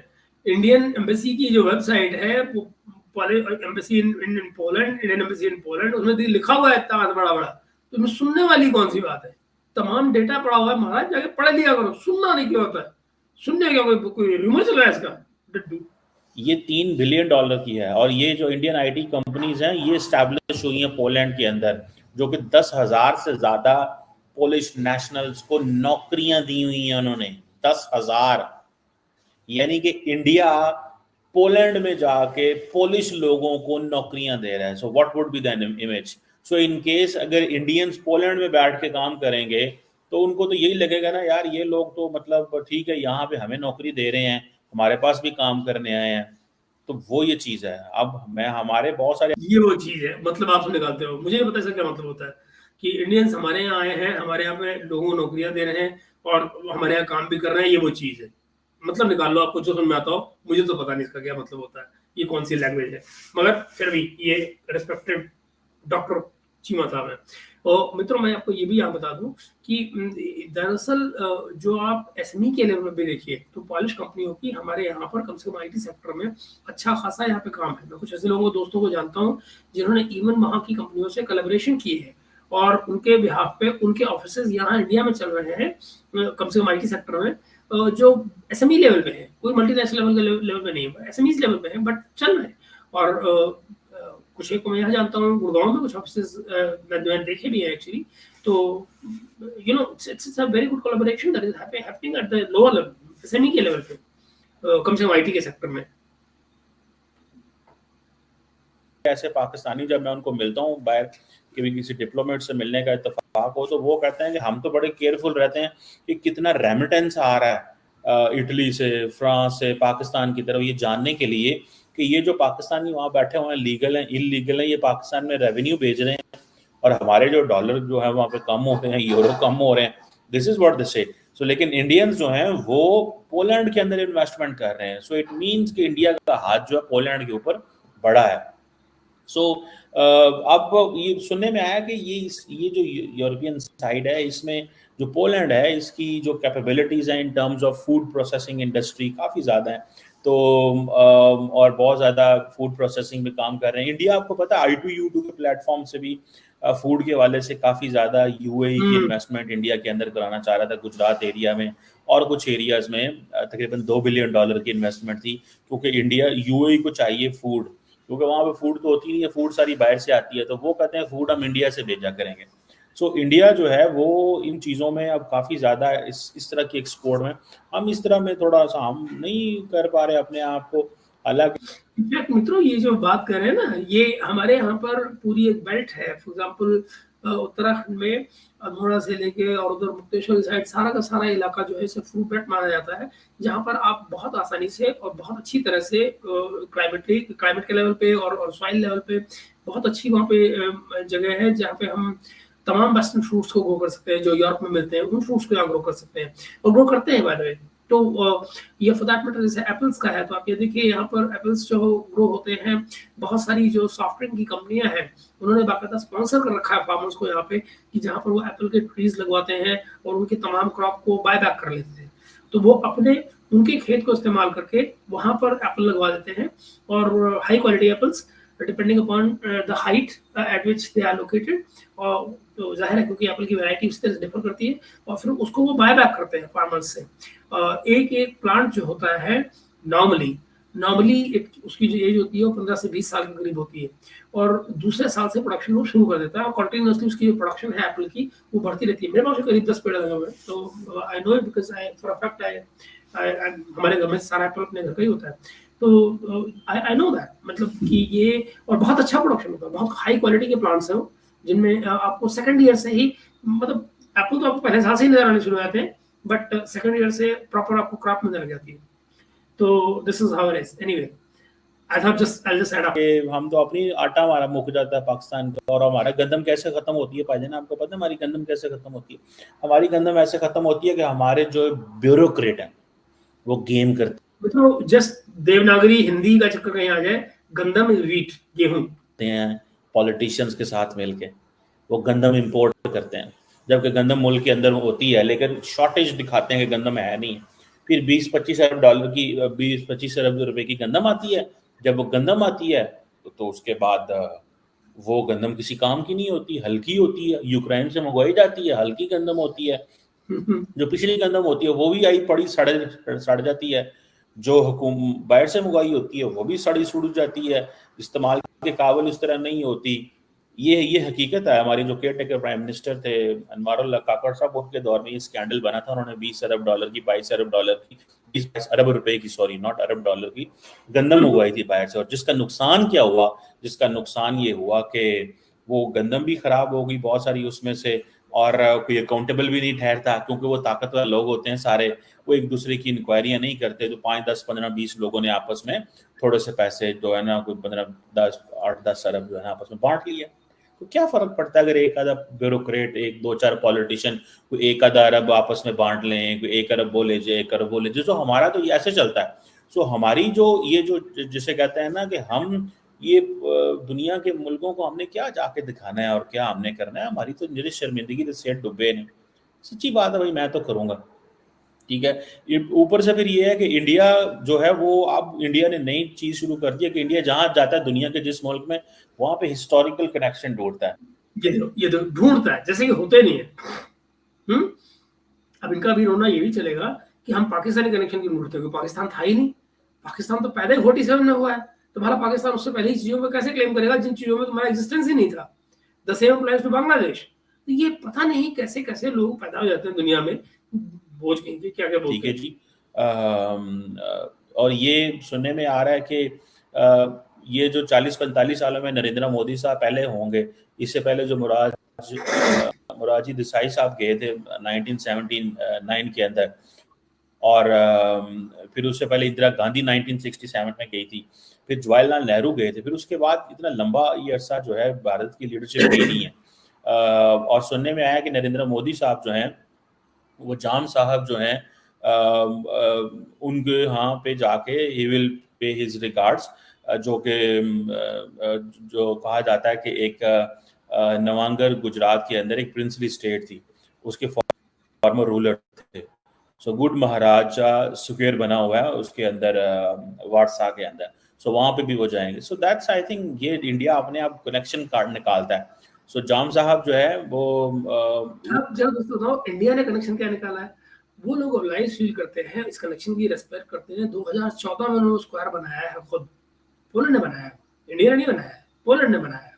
इंडियन एम्बेसी की जो वेबसाइट है, embassy in Poland, Indian embassy in Poland, उसमें लिखा हुआ है इतना बड़ा बड़ा, तो इसमें सुनने वाली कौन सी बात है। तमाम डेटा पड़ा हुआ है महाराज, जाके पढ़ लिया करो, सुनना नहीं क्या होता है। सुनने क्या कोई रूमर चल रहा है इसका डड्डू। ये $3 बिलियन की है और ये जो इंडियन आईटी कंपनीज हैं ये स्टैब्लिश हुई हैं पोलैंड के अंदर, जो कि 10,000 से ज्यादा पोलिश नेशनल्स को नौकरियां दी हुई हैं उन्होंने, 10,000। यानी कि इंडिया पोलैंड में जाके पोलिश लोगों को नौकरियां दे रहा है। So what would be the image, so in case अगर इंडियंस पोलैंड में बैठ के काम करेंगे तो उनको तो यही लगेगा ना, यार ये लोग तो मतलब ठीक है, यहाँ पे हमें नौकरी दे रहे हैं, हमारे पास भी काम करने आए हैं। तो वो ये चीज़ है। अब मैं हमारे बहुत सारे ये वो चीज है, मतलब आप निकालते हो, मुझे नहीं पता इसका क्या मतलब होता है कि इंडियंस हमारे यहाँ आए हैं, हमारे यहाँ पे लोगों को नौकरियां दे रहे हैं और हमारे यहाँ काम भी कर रहे हैं, ये वो चीज है। मतलब निकाल लो, आपको जो समझ में आता हो, मुझे तो पता नहीं इसका क्या मतलब होता है, ये कौन सी लैंग्वेज है, मगर फिर भी ये रिस्पेक्टेड डॉक्टर चीमा साहब है। और मित्रों, मैं आपको ये भी यहाँ बता दूं कि दरअसल जो आप एसएमई के लेवल में भी देखिए तो पॉलिश कंपनियों की हमारे यहाँ पर कम से कम आईटी सेक्टर में अच्छा खासा यहाँ पे काम है। मैं कुछ ऐसे लोगों दोस्तों को जानता हूँ जिन्होंने इवन वहाँ की कंपनियों से कोलैबोरेशन की है और उनके बिहाफ पे उनके ऑफिसेज यहाँ इंडिया में चल रहे हैं, कम से कम आईटी सेक्टर में, जो एसएमई लेवल पे है, कोई मल्टीनेशनल लेवल के लेवल पे नहीं है, एसएमई लेवल पे है, बट चल रहे हैं। और कुछ एक को मैं यहाँ जानता हूँ, गुड़गांव में कुछ ऑफिसेस मैंने देखे भी हैं एक्चुअली। तो you know it's a very good collaboration that is happening at the lower level, SME के लेवल पे, कम से कम आईटी के सेक्टर में। ऐसे पाकिस्तानी जब मैं उनको मिलता हूँ बाहर, कभी किसी डिप्लोमेट से मिलने का इत्तेफाक हो, तो वो कहते हैं कि हम तो बड़े केयरफुल रहते हैं कि कितना रेमिटेंस आ रहा है इटली से, फ्रांस से, पाकिस्तान की तरफ, ये जानने के लिए कि ये जो पाकिस्तानी वहाँ बैठे हुए हैं, लीगल हैं इलीगल हैं, ये पाकिस्तान में रेवेन्यू भेज रहे हैं और हमारे जो डॉलर जो है वहाँ पे कम हो रहे हैं, यूरो कम हो रहे हैं। दिस इज व्हाट दे से। सो लेकिन इंडियंस जो हैं वो पोलैंड के अंदर इन्वेस्टमेंट कर रहे हैं। सो इट मीन्स कि इंडिया का हाथ जो है पोलैंड के ऊपर बड़ा है। सो अब ये सुनने में आया कि ये जो यूरोपियन साइड है, इसमें जो पोलैंड है, इसकी जो कैपेबिलिटीज हैं in terms of food processing industry काफ़ी ज़्यादा है। तो और बहुत ज़्यादा फूड प्रोसेसिंग में काम कर रहे हैं। इंडिया, आपको पता है, I2U2 के प्लेटफॉर्म से भी फूड के वाले से काफ़ी ज़्यादा यूएई की इन्वेस्टमेंट इंडिया के अंदर कराना चाह रहा था, गुजरात एरिया में और कुछ एरियाज में तकरीबन $2 बिलियन की इन्वेस्टमेंट थी, क्योंकि इंडिया यूएई को चाहिए फूड, क्योंकि वहाँ पे फूड तो होती नहीं है, फूड सारी बाहर से आती है, तो वो कहते हैं फूड हम इंडिया से भेजा करेंगे। सो इंडिया जो है वो इन चीज़ों में अब काफ़ी ज़्यादा इस तरह की एक्सपोर्ट में, हम इस तरह में थोड़ा सा हम नहीं कर पा रहे अपने आप को अलग। मित्रों, ये जो बात कर रहे हैं ना, ये हमारे यहाँ पर पूरी एक बेल्ट है। फॉर एग्जाम्पल उत्तराखंड में अल्मोड़ा से लेके और उधर मुक्तेश्वर साइड सारा का सारा इलाका जो है इसे फ्रूट बेल्ट माना जाता है, जहाँ पर आप बहुत आसानी से और बहुत अच्छी तरह से क्लाइमेट के लेवल पे और सॉइल लेवल पे बहुत अच्छी वहाँ पे जगह है जहाँ पे हम तमाम वेस्टर्न फ्रूट्स को ग्रो कर सकते हैं, जो यूरोप में मिलते हैं उन फ्रूट्स को यहाँ ग्रो कर सकते हैं और ग्रो करते हैं बाय द वे। तो ये फॉर दैट मैटर जैसे एप्पल्स का है, तो आप ये देखिए यहाँ पर एप्पल्स जो ग्रो होते हैं, बहुत सारी जो सॉफ्टवेयर की कंपनियां हैं उन्होंने बाकायदा स्पॉन्सर कर रखा है फार्मर्स को यहाँ पे, कि जहाँ पर वो एप्पल के ट्रीज लगवाते हैं और उनके तमाम क्रॉप को बाय बैक कर लेते हैं। तो वो अपने उनके खेत को इस्तेमाल करके वहाँ पर एप्पल लगवा देते हैं और high quality apples depending upon the height at which they are located. और तो जाहिर है क्योंकि एप्पल की वैरायटी उस तरह से डिफर करती है, और फिर उसको वो बाय बैक करते हैं फार्मर्स से। एक एक प्लांट जो होता है नॉर्मली उसकी जो एज होती है वो 15 से 20 साल के करीब होती है, और दूसरे साल से प्रोडक्शन वो शुरू कर देता है और कंटिन्यूअसली उसकी जो प्रोडक्शन है एप्पल की वो बढ़ती रहती है। मेरे पास करीब 10 पेड़ लगे हुए हैं, तो I know it because I for a fact हमारे घर में सारा एप्पल अपने घर का ही होता है। तो आई नो दैट, मतलब कि ये और बहुत अच्छा प्रोडक्शन होता है, बहुत हाई क्वालिटी के प्लांट्स हैं जिनमें आपको सेकंड ईयर से ही, मतलब एप्पल तो आपको पहले साल से ही नजर आने शुरू हो जाते हैं, बट सेकंड ईयर से प्रॉपर आपको क्रॉप मिलने लग जाती है। तो this is how it is. Anyway, I'll just add up. हम तो अपनी आटा हमारा मुक जाता है पाकिस्तान का, और हमारा गंदम कैसे खत्म होती है भाईजान, आपको पता है हमारी गंदम कैसे खत्म होती है? हमारी गंदम ऐसे खत्म होती है कि हमारे जो ब्यूरोक्रेट हैं वो गेम करते तो जस्ट देवनागरी हिंदी का चक्कर कहीं आ जाए, गंदम इज व्हीट, गेहूं हैं पॉलिटिशियंस के साथ मिलके, वो गंदम इंपोर्ट करते हैं, जबकि गंदम मुल्क के अंदर होती है, लेकिन शॉर्टेज दिखाते हैं कि गंदम है नहीं। फिर 20-25 अरब डॉलर की 20-25 अरब रुपए की गंदम आती है। जब वो गंदम आती है तो उसके बाद वो गंदम किसी काम की नहीं होती, हल्की होती है, यूक्रेन से मंगवाई जाती है, हल्की गंदम होती है। जो पिछली गंदम होती है वो भी आई पड़ी सड़ जाती है, जो हुकूम बाहर से मंगवाई होती है वो भी सड़ी सुड़ जाती है, इस्तेमाल के काबिल उस तरह नहीं होती। ये हकीकत है। हमारी जो केयर टेकर प्राइम मिनिस्टर थे अनवारुल्लाह काकड़ साहब, उनके दौर में ये स्कैंडल बना था। उन्होंने 20 अरब डॉलर की 22 अरब डॉलर की 20 अरब रुपए की, सॉरी नॉट अरब डॉलर की गंदम मंगवाई थी बाहर से। और जिसका नुकसान क्या हुआ, जिसका नुकसान ये हुआ कि वो गंदम भी खराब हो गई बहुत सारी उसमें से, और कोई अकाउंटेबल भी नहीं ठहरता, क्योंकि वो ताकतवर लोग होते हैं सारे, वो एक दूसरे की इंक्वायरियां नहीं करते। तो 5, 10, 15, 20 लोगों ने आपस में थोड़े से पैसे जो है ना, कोई 15, 10, 8, 10 अरब जो है ना आपस में बांट लिया। तो क्या फर्क पड़ता है अगर एक आधा ब्यूरोक्रेट, एक 2-4 पॉलिटिशियन कोई एक आधा अरब आपस में बांट लें, कोई 1 अरब बोले जे, 1 अरब बोले जे। तो हमारा तो ये ऐसे चलता है। सो हमारी जो ये जो जिसे कहते हैं ना कि हम ये दुनिया के मुल्कों को हमने क्या जाके दिखाना है और क्या हमने करना है, हमारी तो मेरी शर्मिंदगी से सेठ डुबे ने। सच्ची बात है भाई, मैं तो करूंगा, ठीक है। ऊपर से फिर ये है कि इंडिया जो है वो, अब इंडिया ने नई चीज शुरू कर दी है कि इंडिया जहां जाता है दुनिया के जिस मुल्क में, वहां पे हिस्टोरिकल कनेक्शन ढूंढता है। ये तो ढूंढता है, जैसे कि होते नहीं है। अब इनका भी रोना ये भी चलेगा कि हम पाकिस्तानी कनेक्शन क्यों ढूंढते हैं, पाकिस्तान था ही नहीं। पाकिस्तान तो पैदा ही 47 में हुआ है। तुम्हारा पाकिस्तान उससे पहले ही चीजों में कैसे क्लेम करेगा जिन चीजों में तुम्हारा एग्जिस्टेंस ही नहीं था। The same applies to Bangladesh. तो ये पता नहीं कैसे कैसे लोग पैदा हो जाते हैं दुनिया में, बोझ कहेंगे क्या क्या बोलते हैं। ठीक है जी। और ये सुनने में आ रहा है कि ये जो 40-45 सालों में नरेंद्र मोदी साहब पहले होंगे, इससे पहले जो मुरारजी देसाई साहब गए थे 1979 के अंदर, और फिर उससे पहले इंदिरा गांधी 1967 में गई थी, फिर जवाहरलाल नेहरू गए थे, फिर उसके बाद इतना लंबा ये अरसा जो है भारत की लीडरशिप रही नहीं है। और सुनने में आया कि नरेंद्र मोदी साहब जो हैं, वो जाम साहब जो हैं, उनके यहाँ पे जाके he will pay his regards, जो कि जो कहा जाता है कि एक नवांगर गुजरात के अंदर एक प्रिंसली स्टेट थी, उसके फॉर्मर रूलर थे। सो गुड महाराजा स्क्वायर बना हुआ है उसके अंदर, वारसा के अंदर। सो वहां पे भी वो जाएंगे। सो दैट्स आई थिंक ये इंडिया अपने आप कनेक्शन कार्ड निकालता है। सो जाम साहब जो है वो अब जब दोस्तों बताओ इंडिया ने कनेक्शन क्या निकाला है, वो लोग ऑब्लाइज फील करते हैं, इस कनेक्शन की रेस्पेक्ट करते हैं। 2014 में उन्होंने स्क्वायर बनाया है, खुद पोलैंड ने बनाया है, इंडिया ने नहीं बनाया है, पोलैंड ने बनाया है।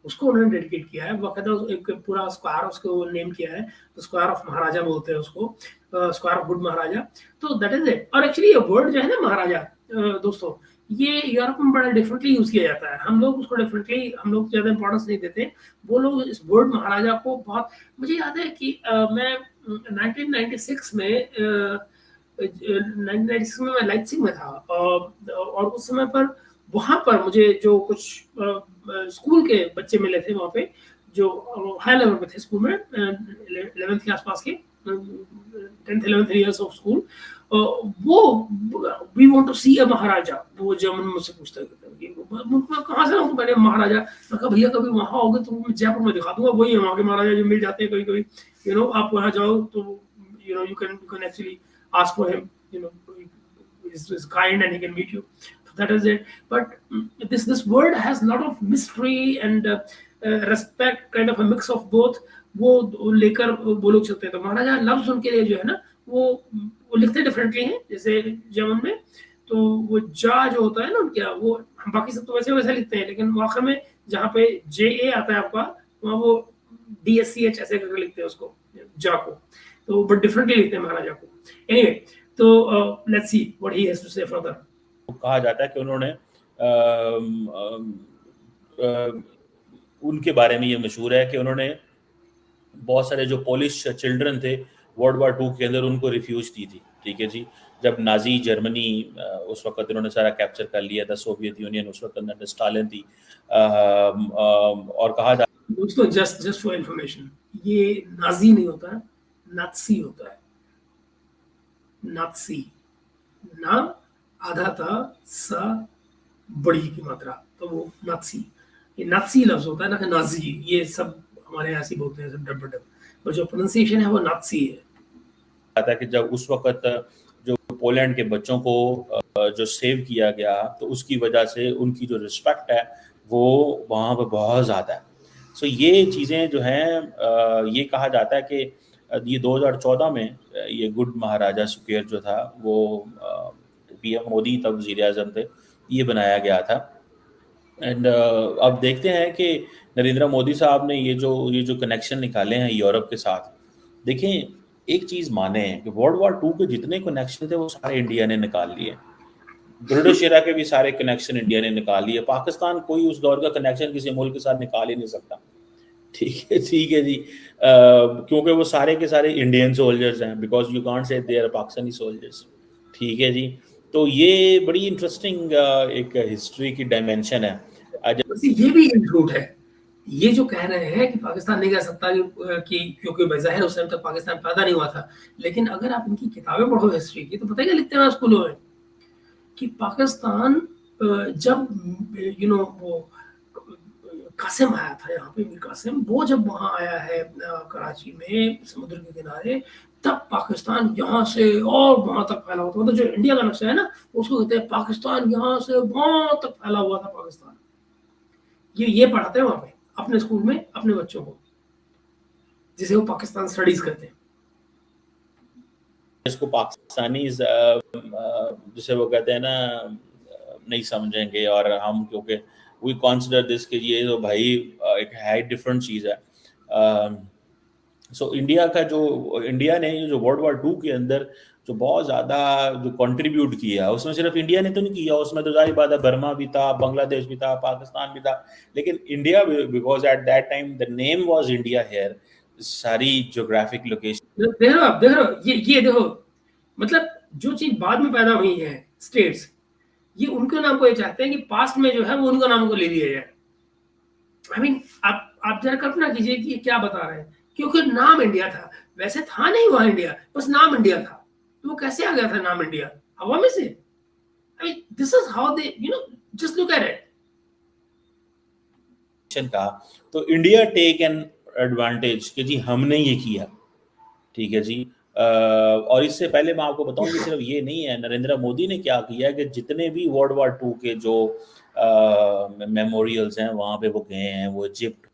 उसको उन्होंने डेडिकेट किया है, बाकायदा एक पूरा स्क्वायर उसको नेम किया है, तो स्क्वायर ऑफ महाराजा बोलते हैं उसको, स्क्वायर ऑफ गुड महाराजा। तो दैट इज इट। और एक्चुअली ये वर्ड जो है ना महाराजा, दोस्तों, ये यूरोप में बड़ा डिफरेंटली यूज किया जाता है। हम लोग उसको डिफरेंटली, हम लोग ज्यादा इंपॉर्टेंस नहीं देते। वो लोग इस वर्ड महाराजा को बहुत, मुझे याद है कि मैं 1996 में 1996 में मैं लाइप्जिग में था, और उस समय पर वहां पर मुझे जो कुछ स्कूल के बच्चे मिले थे वहां पे, जो हाई लेवल पे थे स्कूल में, 11th के आसपास के, 10th 11th years of school. वो वी वांट टू सी अ महाराजा, वो जर्मन मुझसे पूछते थे कहाँ से लाऊं, मैंने महाराजा, मैं कहा भैया कभी वहां आओगे तो मैं जयपुर में दिखा दूंगा, वही है वहां के महाराजा जो मिल जाते हैं कभी कभी। आप वहां जाओ तो you can actually ask for him, is kind and he can meet you. That is it. But this word has a lot of mystery and respect, kind of a mix of both. वो लेकर वो लोग चलते हैं। तो महाराजा लफ्ज उनके लिए जो है ना, वो लिखते डिफरेंटली हैं, जैसे जर्मन में तो वो जा जो होता है ना उनके, वो हम बाकी सब तो वैसे वैसे लिखते हैं, लेकिन आखिर में जहाँ पे JA आता है आपका, वहाँ वो DSCH ऐसे करके लिखते हैं उसको, जा को। तो बट डिफरेंटली लिखते हैं महाराजा को। एनीवे, तो let's see what he has to say further. कहा जाता है कि उन्होंने उनके बारे में ये मशहूर है कि उन्होंने बहुत सारे जो पोलिश चिल्ड्रन थे वर्ल्ड वार 2 के अंदर, उनको रिफ्यूज दी थी। ठीक है जी, जब नाजी जर्मनी उस वक्त उन्होंने सारा कैप्चर कर लिया था, सोवियत यूनियन उस वक्त अंदर स्टालिन थी, और कहा जाता है दोस्तों जस्ट फॉर इंफॉर्मेशन, ये नाजी नहीं होता है, नात्सी होता है। नात्सी, ना आधा था, सा बड़ी की मात्रा, तो वो नात्सी, ये नात्सी लफ्ज होता है ना कि नाजी, ये सब हमारे यहाँ से बोलते हैं सब डब डब, और जो प्रोनाउंसिएशन है वो नात्सी है। कि जब उस वक्त जो पोलैंड के बच्चों को जो सेव किया गया, तो उसकी वजह से उनकी जो रिस्पेक्ट है वो वहाँ पर बहुत ज़्यादा है। सो ये चीज़ें जो हैं, ये कहा जाता है कि ये 2014 में ये गुड महाराजा स्क्वायर जो था वो PM मोदी तब वज़ीर-ए-आज़म थे, ये बनाया गया था। एंड अब देखते हैं कि नरेंद्र मोदी साहब ने ये जो कनेक्शन निकाले हैं यूरोप के साथ। देखें, एक चीज़ माने कि वर्ल्ड वार 2 के जितने कनेक्शन थे वो सारे इंडिया ने निकाल लिए। ब्रिटिश एरा के भी सारे कनेक्शन इंडिया ने निकाल लिए। पाकिस्तान कोई उस दौर का कनेक्शन किसी मुल्क के साथ निकाल ही नहीं सकता। ठीक है जी। क्योंकि वो सारे के सारे इंडियन सोल्जर्स हैं, because you can't say they are Pakistani soldiers. ठीक है जी। तो ये बड़ी इंटरेस्टिंग एक हिस्ट्री की डायमेंशन है। ये भी एक झूठ है। ये जो कह रहे हैं कि पाकिस्तान नहीं कह सकता कि क्योंकि बज़ाहिर उस टाइम तक पाकिस्तान पैदा नहीं हुआ था, लेकिन अगर आप इनकी किताबें पढ़ो हिस्ट्री की तो पता है क्या लिखते हैं स्कूलों में कि पाकिस्तान जब वो कासिम आया था यहाँ पे, मीर कासिम, वो जब वहाँ आया है कराची में समुद्र के किनारे, तब पाकिस्तान यहाँ से और वहां तक फैला हुआ था। मतलब जो इंडिया का नक्शा है ना, उसको कहते हैं पाकिस्तान यहाँ से वहां तक फैला हुआ था पाकिस्तान। ये पढ़ाते हैं वहां पे अपने स्कूल में अपने बच्चों को, जिसे वो पाकिस्तान स्टडीज कहते हैं। इसको पाकिस्तानी जिसे वो कहते हैं ना नहीं समझेंगे, और हम क्योंकि वी कंसिडर दिस कि ये तो भाई एक है डिफरेंट चीज़ है। सो इंडिया ने जो वर्ल्ड वॉर 2 के अंदर जो बहुत ज़्यादा जो कंट्रीब्यूट किया, उसमें सिर्फ इंडिया ने तो नहीं किया, उसमें तो जाहिर बात है बर्मा भी था, बांग्लादेश भी था, पाकिस्तान भी था, लेकिन India, because at that time the name was India here, सारी ज्योग्राफिक लोकेशन। देख रहे हो ये देखो, मतलब जो चीज बाद में पैदा हुई है स्टेट्स, ये उनके नाम को ये चाहते हैं कि पास्ट में जो है वो उनका नाम को ले लिया जाए। आई मीन आप जरा कल्पना कीजिए कि ये क्या बता रहे हैं, क्योंकि नाम इंडिया था, वैसे था नहीं वहां इंडिया, बस नाम इंडिया था। तो वो कैसे आ गया था नाम इंडिया हवा में से? I mean this is how they just look at it का। तो इंडिया टेक एन एडवांटेज कि जी हमने ये किया। ठीक है जी। और इससे पहले मैं आपको बताऊं कि सिर्फ ये नहीं है, नरेंद्र मोदी ने क्या किया कि जितने भी वर्ल्ड वॉर 2 के जो मेमोरियल्स हैं वहां पे वो गए हैं, वो इजिप्ट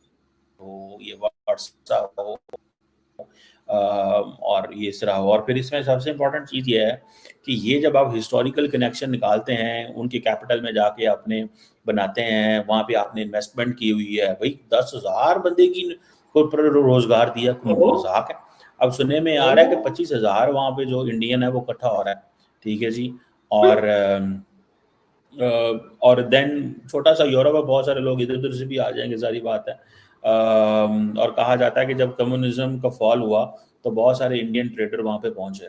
हो, ये वार्सा हो, और ये सरा हो। और फिर इसमें सबसे इम्पोर्टेंट चीज़ ये है कि ये जब आप हिस्टोरिकल कनेक्शन निकालते हैं, उनकी कैपिटल में जाके आपने बनाते हैं, वहाँ पे आपने इन्वेस्टमेंट की हुई है, भाई 10,000 बंदे की को रोजगार दिया, मजाक है। अब सुनने में आ रहा है कि 25,000 वहाँ पे जो इंडियन है वो इकट्ठा हो रहा है। ठीक है जी। और देन छोटा सा यूरोप है, बहुत सारे लोग इधर उधर से भी आ जाएंगे, सारी बात है। और कहा जाता है कि जब कम्युनिज्म का फॉल हुआ तो बहुत सारे इंडियन ट्रेडर वहां पे पहुंचे।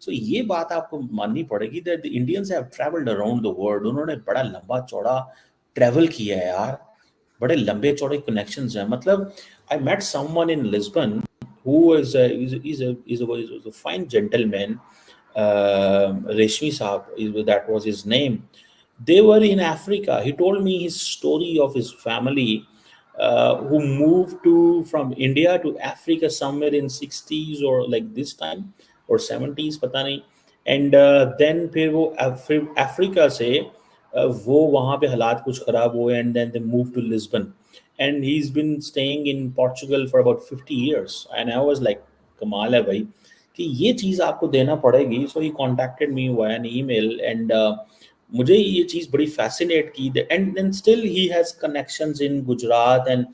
सो ये बात आपको माननी पड़ेगी that the Indians have travelled around the world. उन्होंने बड़ा लंबा चौड़ा ट्रैवल किया है यार, बड़े लंबे चौड़े कनेक्शंस हैं। मतलब I met someone in Lisbon who is a fine gentleman, Reshmi Saab, that was his name. They were in Africa. He told me his story of his family who moved from India to Africa somewhere in 60s or like this time or 70s, पता नहीं। And then फिर वो Africa से वो वहाँ पे हालात कुछ खराब हुए, and then they moved to Lisbon. And he's been staying in Portugal for about 50 years. And I was like, कमाल है भाई कि ये चीज़ आपको देना पड़ेगी। So he contacted me via an email, and मुझे ये चीज़ बड़ी fascinate की। And then still he has connections in Gujarat and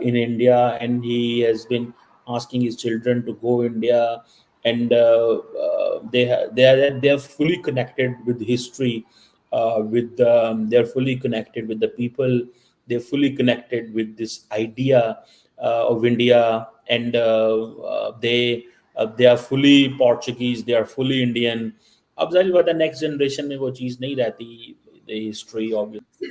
in India, and he has been asking his children to go India, and they are fully connected with history, they're fully connected with the people, they're fully connected with this idea of India, and they are fully Portuguese, they are fully Indian. अब जाहिर बात है next generation में वो चीज़ नहीं रहती, history of.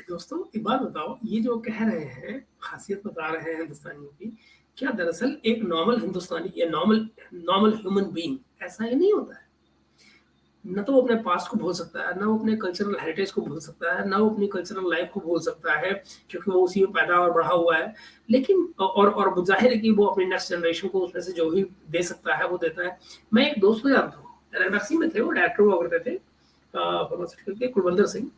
दोस्तों एक बात बताओ, ये जो कह रहे हैं खासियत बता रहे हैं हिंदुस्तानियों की, क्या दरअसल एक नॉर्मल हिंदुस्तानी या नॉर्मल ह्यूमन बीइंग ऐसा ही नहीं होता है? न तो वो अपने पास्ट को भूल सकता है, ना वो अपने कल्चरल हेरिटेज को भूल सकता है, ना वो अपनी कल्चरल लाइफ को भूल सकता है, क्योंकि वो उसी में पैदा और बढ़ा हुआ है। लेकिन और जाहिर है कि वो अपनी नेक्स्ट जनरेशन को उसमें से जो भी दे सकता है वो देता है। मैं एक दोस्त को जानता हूँ, एमबेसी में थे, वो डायरेक्टर हुआ करते थे फार्मास्यूटिकल के, Kulwinder Singh,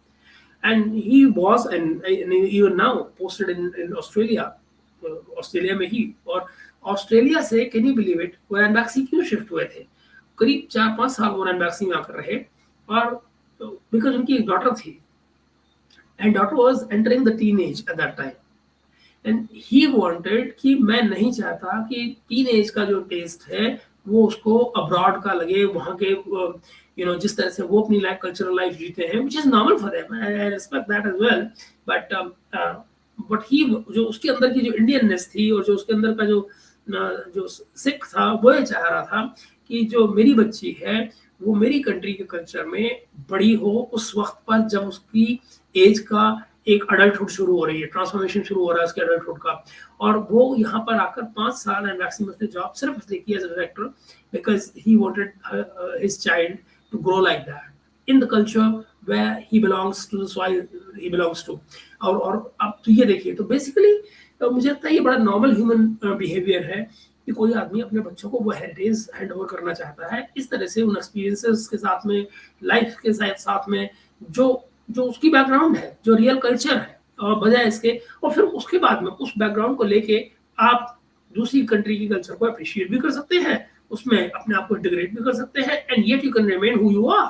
and he was and even now posted in Australia में ही। और ऑस्ट्रेलिया से कैन यू बिलीव इट, वो एम्बेसी क्यों शिफ्ट हुए थे? करीब 4-5 साल वो एम्बेसी में आकर रहे, और बिकॉज उनकी एक डॉटर थी, and daughter was entering the teenage at that time, and he wanted कि मैं नहीं चाहता कि टीनेज का जो टेस्ट है वो उसको अब्रॉड का लगे, वहाँ के जिस तरह से वो अपनी कल्चरल लाइफ जीते हैं, which is normal for them, I respect that as well. But he जो उसके अंदर की जो इंडियननेस थी और जो उसके अंदर का जो सिख था, वो ये चाह रहा था कि जो मेरी बच्ची है वो मेरी कंट्री के कल्चर में बड़ी हो उस वक्त पर जब उसकी एज का एक अडल्टहुड शुरू हो रही है, ट्रांसफॉर्मेशन शुरू हो रहा है उसके अडल्टहुड का, और वो यहाँ पर आकर 5 साल एंड मैक्सिमम उसने जॉब सिर्फ इसलिए की as a director because he wanted his child to grow like that in the culture where he belongs to, the soil he belongs to। और अब तो ये देखिए, तो बेसिकली मुझे लगता है ये बड़ा नॉर्मल ह्यूमन बिहेवियर है कि कोई आदमी अपने बच्चों को वो हेरिटेज हैंड ओवर करना चाहता है इस तरह से, उन एक्सपीरियंसेस के साथ में, लाइफ के साथ में, जो जो उसकी बैकग्राउंड है, जो रियल कल्चर है, और बजाय इसके, और फिर उसके बाद में उस बैकग्राउंड को लेके आप दूसरी कंट्री की कल्चर को अप्रिशिएट भी कर सकते हैं, उसमें अपने आप को इंटीग्रेट भी कर सकते हैं, and yet you can remain who you are.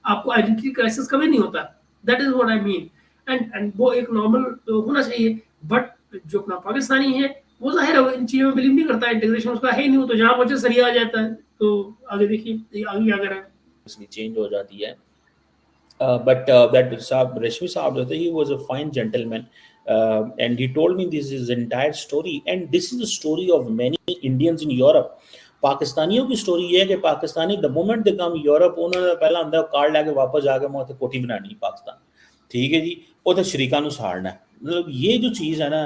आपको आइडेंटिटी क्राइसिस कभी नहीं होता। That is what I mean. And वो एक नॉर्मल होना चाहिए। बट जो अपना पाकिस्तानी है वो जाहिर है वो इन चीजों में बिलीव नहीं करता, इंटीग्रेशन उसका है ही नहीं, तो जहाँ पहुंचे सरिया आ जाता है। तो आगे देखिए आगे क्या करें, चेंज हो जाती है। But that Saab, Rashmi Saab, he was a fine gentleman, and he told me this is his entire story, and this is the story of many Indians in Europe. पाकिस्तानियों की स्टोरी ये है कि Pakistani the moment they come Europe, उन्होंने पहला अंदर card लेके वापस जाके मैं कोठी बनानी पाकिस्तान, ठीक है जी, वो तो शरीका नु साड़ना है। मतलब ये जो चीज़ है ना,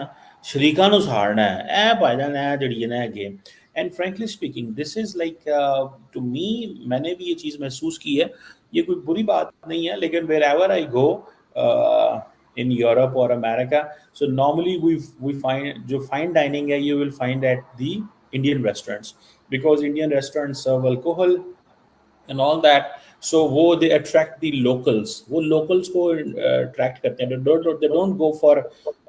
शरीका नु साड़ना है, ए भाईजान है जड़ी है ना game. And frankly speaking this is like to me, मैंने भी ये चीज़ महसूस की है, ये कोई बुरी बात नहीं है, लेकिन wherever I go in Europe और America, so normally we find जो फाइन डाइनिंग है you will find at the Indian restaurants, because Indian restaurants serve alcohol and all that, so वो दे अट्रैक्ट दी लोकल्स, वो locals को attract करते हैं, they don't go for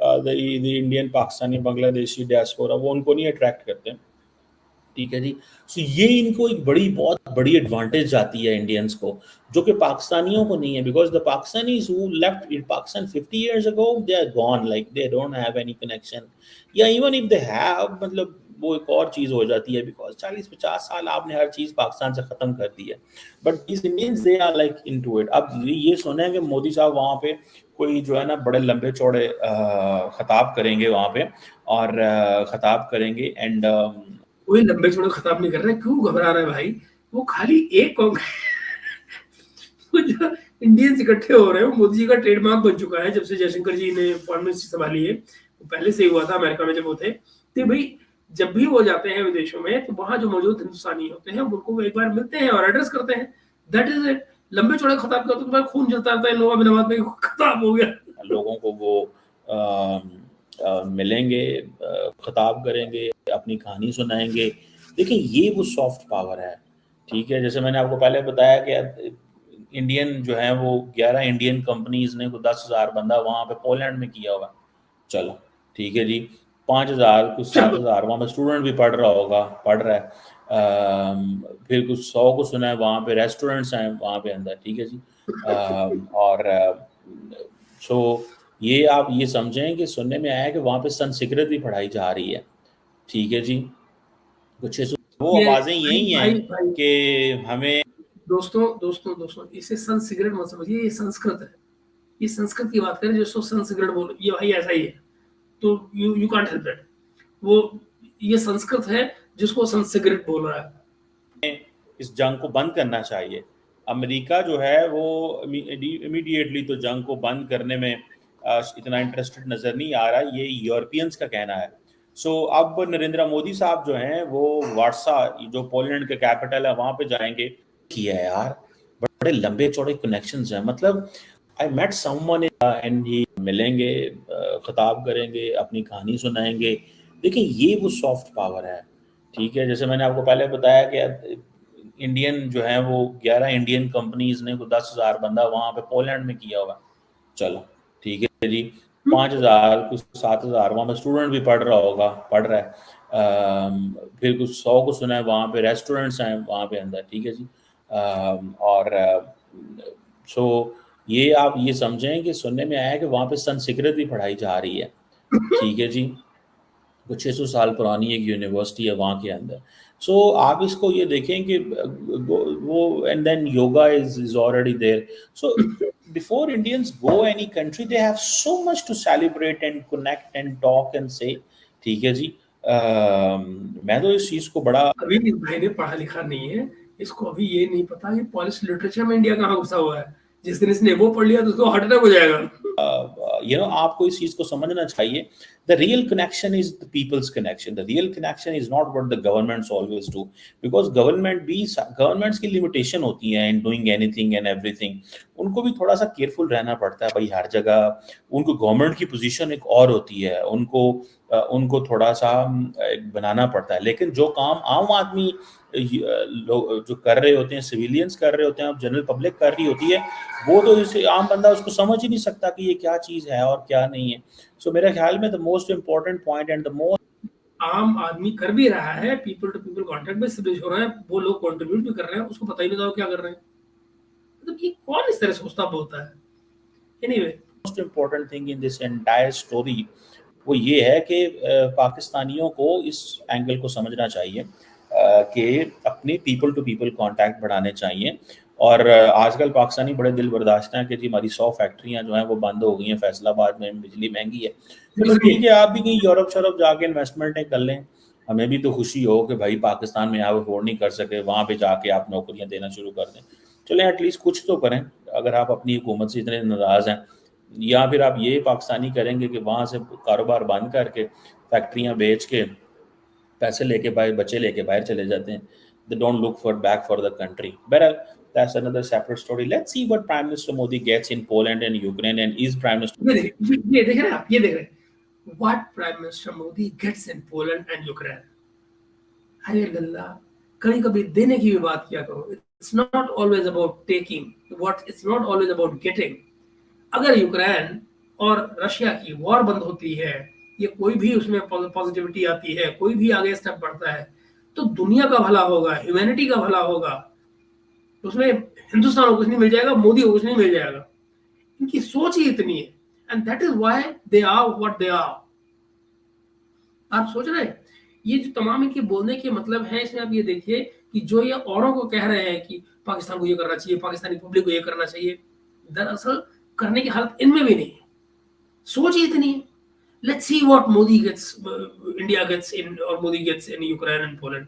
the Indian Pakistani Bangladeshi diaspora, वो उनको नहीं attract करते हैं, ठीक है जी। सो ये इनको एक बहुत बड़ी एडवांटेज जाती है इंडियंस को, जो कि पाकिस्तानियों को नहीं है, because the Pakistanis who left in Pakistan 50 years ago they are gone, like they don't have any connection, या इवन इफ दे हैव, मतलब वो एक और चीज़ हो जाती है, बिकॉज 40-50 साल आपने हर चीज़ पाकिस्तान से ख़त्म कर दी है, but this Indians they are like into it. अब ये सुने कि मोदी साहब वहाँ पे कोई जो है ना बड़े लंबे चौड़े खताब करेंगे वहाँ पे, और खताब करेंगे, एंड कोई लंबे चौड़े खताब नहीं कर रहे, क्यों घबरा रहे भाई, वो खाली एक जो इंडियंस इकट्ठे हो रहे हैं, मोदी जी का ट्रेडमार्क बन चुका है जब से जयशंकर जी ने फॉरेन मिनिस्ट्री संभाली है, वो पहले से ही हुआ था अमेरिका में जब वो थे, तो भाई जब भी वो जाते हैं विदेशों में तो वहां जो मौजूद हिंदुस्तानी होते हैं उनको वो एक बार मिलते हैं और एड्रेस करते हैं, दैट इज इट। लंबे चौड़े खताब करते तो खून जलता रहता है, लोग नवाज में खताब हो गया, लोगों को वो मिलेंगे, खताब करेंगे, अपनी कहानी सुनाएंगे। देखिए ये वो सॉफ्ट पावर है, ठीक है। जैसे मैंने आपको पहले बताया कि इंडियन जो है वो 11 इंडियन कंपनीज ने 10,000 बंदा वहाँ पे पोलैंड में किया होगा, चलो ठीक है जी, 5,000 कुछ 7,000 वहाँ पे स्टूडेंट भी पढ़ रहा है, फिर कुछ 100 को सुना है वहाँ पे रेस्टोरेंट्स हैं वहाँ पे अंदर, ठीक है जी। और सो ये आप ये समझें कि सुनने में आया कि वहाँ पे संस्कृत भी पढ़ाई जा रही है, ठीक है जी। कुछ वो आवाजें यही हैं कि हमें दोस्तों इसे संस्कृत मत समझिए, ये संस्कृत है, ये संस्कृत की बात करें, जिसको संस्कृत बोलो, ये भाई ऐसा ही है, तो यू कांट हेल्प इट, वो ये संस्कृत है जिसको संस्कृत बोल रहा है। इस जंग को बंद करना चाहिए। अमेरिका जो है वो इमीडिएटली तो जंग को बंद करने में इतना इंटरेस्टेड नजर नहीं आ रहा, ये यूरोपियंस का कहना है। सो अब नरेंद्र मोदी साहब जो हैं वो वार्सा, जो पोलैंड का कैपिटल है, वहां पे जाएंगे। किया है यार, बड़े लंबे चौड़े कनेक्शंस हैं, मतलब I met someone and he मिलेंगे, खिताब करेंगे, अपनी कहानी सुनाएंगे। देखिए ये वो सॉफ्ट पावर है, ठीक है। जैसे मैंने आपको पहले बताया कि इंडियन जो है वो 11 इंडियन कंपनीज ने 10,000 बंदा वहाँ पे पोलैंड में किया होगा, चलो ठीक है जी। 5,000 कुछ 7,000 वहाँ पे स्टूडेंट भी पढ़ रहा है, फिर कुछ 100 को सुना है वहाँ पे रेस्टोरेंट्स हैं वहाँ पे अंदर, ठीक है जी। और सो ये आप ये समझें कि सुनने में आया कि वहाँ पे संस्कृत भी पढ़ाई जा रही है, ठीक है जी। कुछ 600 साल पुरानी एक यूनिवर्सिटी है वहाँ के अंदर। सो आप इसको ये देखें कि वो and then yoga is already there. So before Indians go any country, they have so much to celebrate and connect and talk and say. ठीक है जी. मैं तो इस चीज को बड़ा अभी इस भाई ने पढ़ा लिखा नहीं है, इसको अभी ये नहीं पता कि पॉलिसी लिटरेचर में इंडिया कहाँ घुसा हुआ है. जिस दिन इसने वो पढ़ लिया तो उसको हार्ट अटैक हो जाएगा. आपको इस चीज को समझना चाहिए. The real connection is the people's connection. The real connection is not what the governments always do, because governments की limitation होती है in doing anything and everything. उनको भी थोड़ा सा केयरफुल रहना पड़ता है भाई. हर जगह उनको गवर्नमेंट की पोजीशन एक और होती है, उनको थोड़ा सा बनाना पड़ता है. लेकिन जो काम आम आदमी लोग जो कर रहे होते हैं, सिविलियंस कर रहे होते हैं, जनरल पब्लिक कर रही होती है, वो तो इसे आम बंदा उसको समझ ही नहीं सकता कि ये क्या चीज है और क्या नहीं है. सो मेरे ख्याल में the most important point and the most आम आदमी कर भी रहा है, पीपल टू पीपल कॉन्टेक्ट में स्टेब्लिश हो रहा है, वो लोग कंट्रीब्यूट भी कर रहे हैं, उसको पता ही नहीं था वो क्या कर रहे हैं. मतलब ये कौन इस तरह सोचता बोलता है. Anyway, most important thing in this entire story वो ये है कि पाकिस्तानियों को इस एंगल को समझना चाहिए कि अपने पीपल टू पीपल कॉन्टैक्ट बढ़ाने चाहिए. और आजकल पाकिस्तानी बड़े दिल बर्दाश्त हैं कि जी हमारी 100 फैक्ट्रियां जो हैं वो बंद हो गई हैं, फैसलाबाद में बिजली महंगी है. चलो ठीक है, आप भी कहीं यूरोप शरोप जाके इन्वेस्टमेंट कर लें, हमें भी तो खुशी हो कि भाई पाकिस्तान में आप अफोर्ड नहीं कर सके, वहाँ पे जाके आप नौकरियाँ देना शुरू कर दें. चलें एटलीस्ट कुछ तो करें. अगर आप अपनी हुकूमत से इतने नाराज़ हैं, या फिर आप ये पाकिस्तानी करेंगे कि वहाँ से कारोबार बंद करके फैक्ट्रियाँ बेच के पैसे लेके बच्चे लेके बाहर चले जाते हैं. They don't look back for the country. But that's another separate story. Let's see what Prime Minister Modi gets in Poland and Ukraine, and is Prime Minister. ये देख रहे हैं आप, ये देख रहे हैं. What Prime Minister Modi gets in Poland and Ukraine. अरे लल्ला, कभी देने की भी बात किया करो. It's not always about taking. It's not always about getting. अगर यूक्रेन और रशिया की वॉर बंद होती है, ये कोई भी उसमें पॉजिटिविटी आती है, कोई भी आगे स्टेप बढ़ता है, तो दुनिया का भला होगा, ह्यूमैनिटी का भला होगा. उसमें हिंदुस्तान को कुछ नहीं मिल जाएगा, मोदी को कुछ नहीं मिल जाएगा. इनकी सोच ही इतनी है, and that is why they are what they are. आप सोच रहे हैं ये जो तमाम इनके बोलने के मतलब है, इसमें आप ये देखिए कि जो ये औरों को कह रहे हैं कि पाकिस्तान को ये करना चाहिए, पाकिस्तानी पब्लिक को ये करना चाहिए, दरअसल करने की हालत इनमें भी नहीं है. सोच ही इतनी है. Let's see what India gets in, or Modi gets in Ukraine and Poland.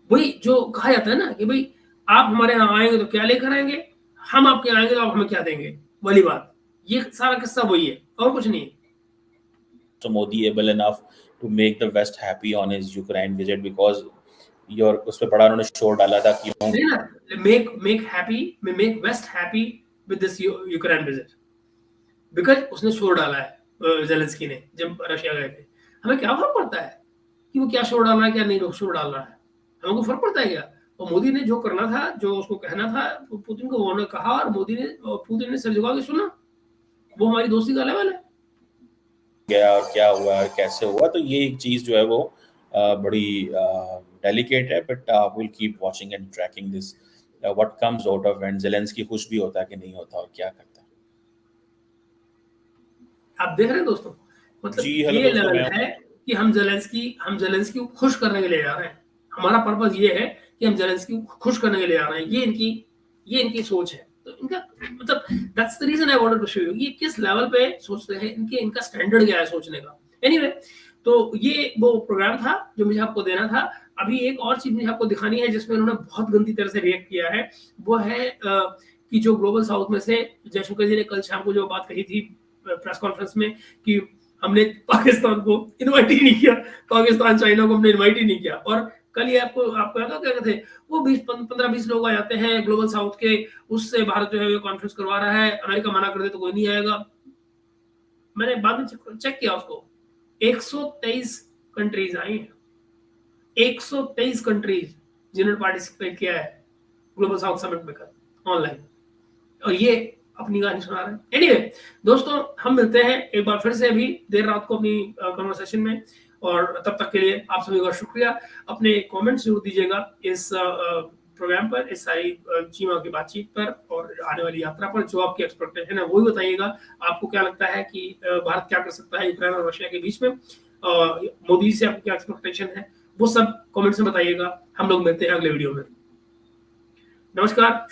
वही जो कहा जाता है ना कि भाई आप हमारे यहाँ आएंगे तो क्या लेकर आएंगे, हम आपके आएंगे तो आप हमें क्या देंगे, वाली बात. ये सारा किस्सा वही है और कुछ नहीं है. So Modi able enough to make the West happy on his Ukraine visit, because उस पे बड़ा उन्होंने शोर डाला था कि make West happy with this Ukraine visit, because उसने शोर डाला है ज़ेलेंस्की ने जब रशिया गए थे. हमें क्या फर्क पड़ता है कि वो क्या शोर डाल रहा है, क्या नहीं शोर डाल रहा है, हमको फर्क पड़ता है क्या. और मोदी ने जो करना था, जो उसको कहना था, पुतिन को उन्होंने कहा, और पुतिन ने सिर झुका के सुना. वो हमारी दोस्ती का लेवल है. गया क्या हुआ, कैसे हुआ, तो ये एक चीज जो है वो बड़ी डेलिकेट है. But will keep watching and tracking this what comes out of, and Zelensky खुश भी होता है कि नहीं होता और क्या करता है. आप देख रहे हैं दोस्तों, मतलब ये लेवल है कि हम ज़ेलेंस्की को खुश करने के लिए जा रहे हैं. हमारा पर्पस ये है कि हम ज़ेलेंस्की को खुश करने के लिए जा रहे हैं. ये इनकी सोच है. तो इनका मतलब that's the reason I wanted to show you ये किस लेवल पे सोचते हैं, इनका स्टैंडर्ड क्या है सोचने का. एनीवे, तो ये वो प्रोग्राम था जो मुझे आपको देना था. अभी एक और चीज मुझे आपको दिखानी है जिसमें उन्होंने बहुत गंदी तरह से रिएक्ट किया है. वो है कि जो ग्लोबल साउथ में से जयशंकर जी ने कल शाम को जो बात कही थी प्रेस कॉन्फ्रेंस में कि हमने पाकिस्तान को इनवाइट ही नहीं किया, पाकिस्तान चाइना को हमने इनवाइट ही नहीं किया. और कल ये आपको याद है क्या कहते थे, वो 15-20 लोग आ जाते हैं ग्लोबल साउथ के, उससे भारत जो है वो कॉन्फ्रेंस करवा रहा है, अमेरिका मना कर दे तो कोई नहीं आएगा. मैंने बाद में चेक किया उसको, 123 कंट्रीज आई हैं, 123 कंट्रीज जिन्होंने पार्टिसिपेट किया है ग्लोबल साउथ समिट में कल ऑनलाइन, और ये अपनी कहानी सुना रहे हैं. एनीवे दोस्तों, हम मिलते हैं एक बार फिर से अभी देर रात को अपनी कन्वर्सेशन में, और तब तक के लिए आप सभी का शुक्रिया. अपने कमेंट्स जरूर दीजिएगा इस प्रोग्राम पर, इस सारी चीमा की बातचीत पर और आने वाली यात्रा पर. जो आपकी एक्सपेक्टेशन है वही बताइएगा. आपको क्या लगता है कि भारत क्या कर सकता है यूक्रेन और रशिया के बीच में, मोदी से आपकी क्या एक्सपेक्टेशन है, वो सब कमेंट्स में बताइएगा। हम लोग मिलते हैं अगले वीडियो में। नमस्कार।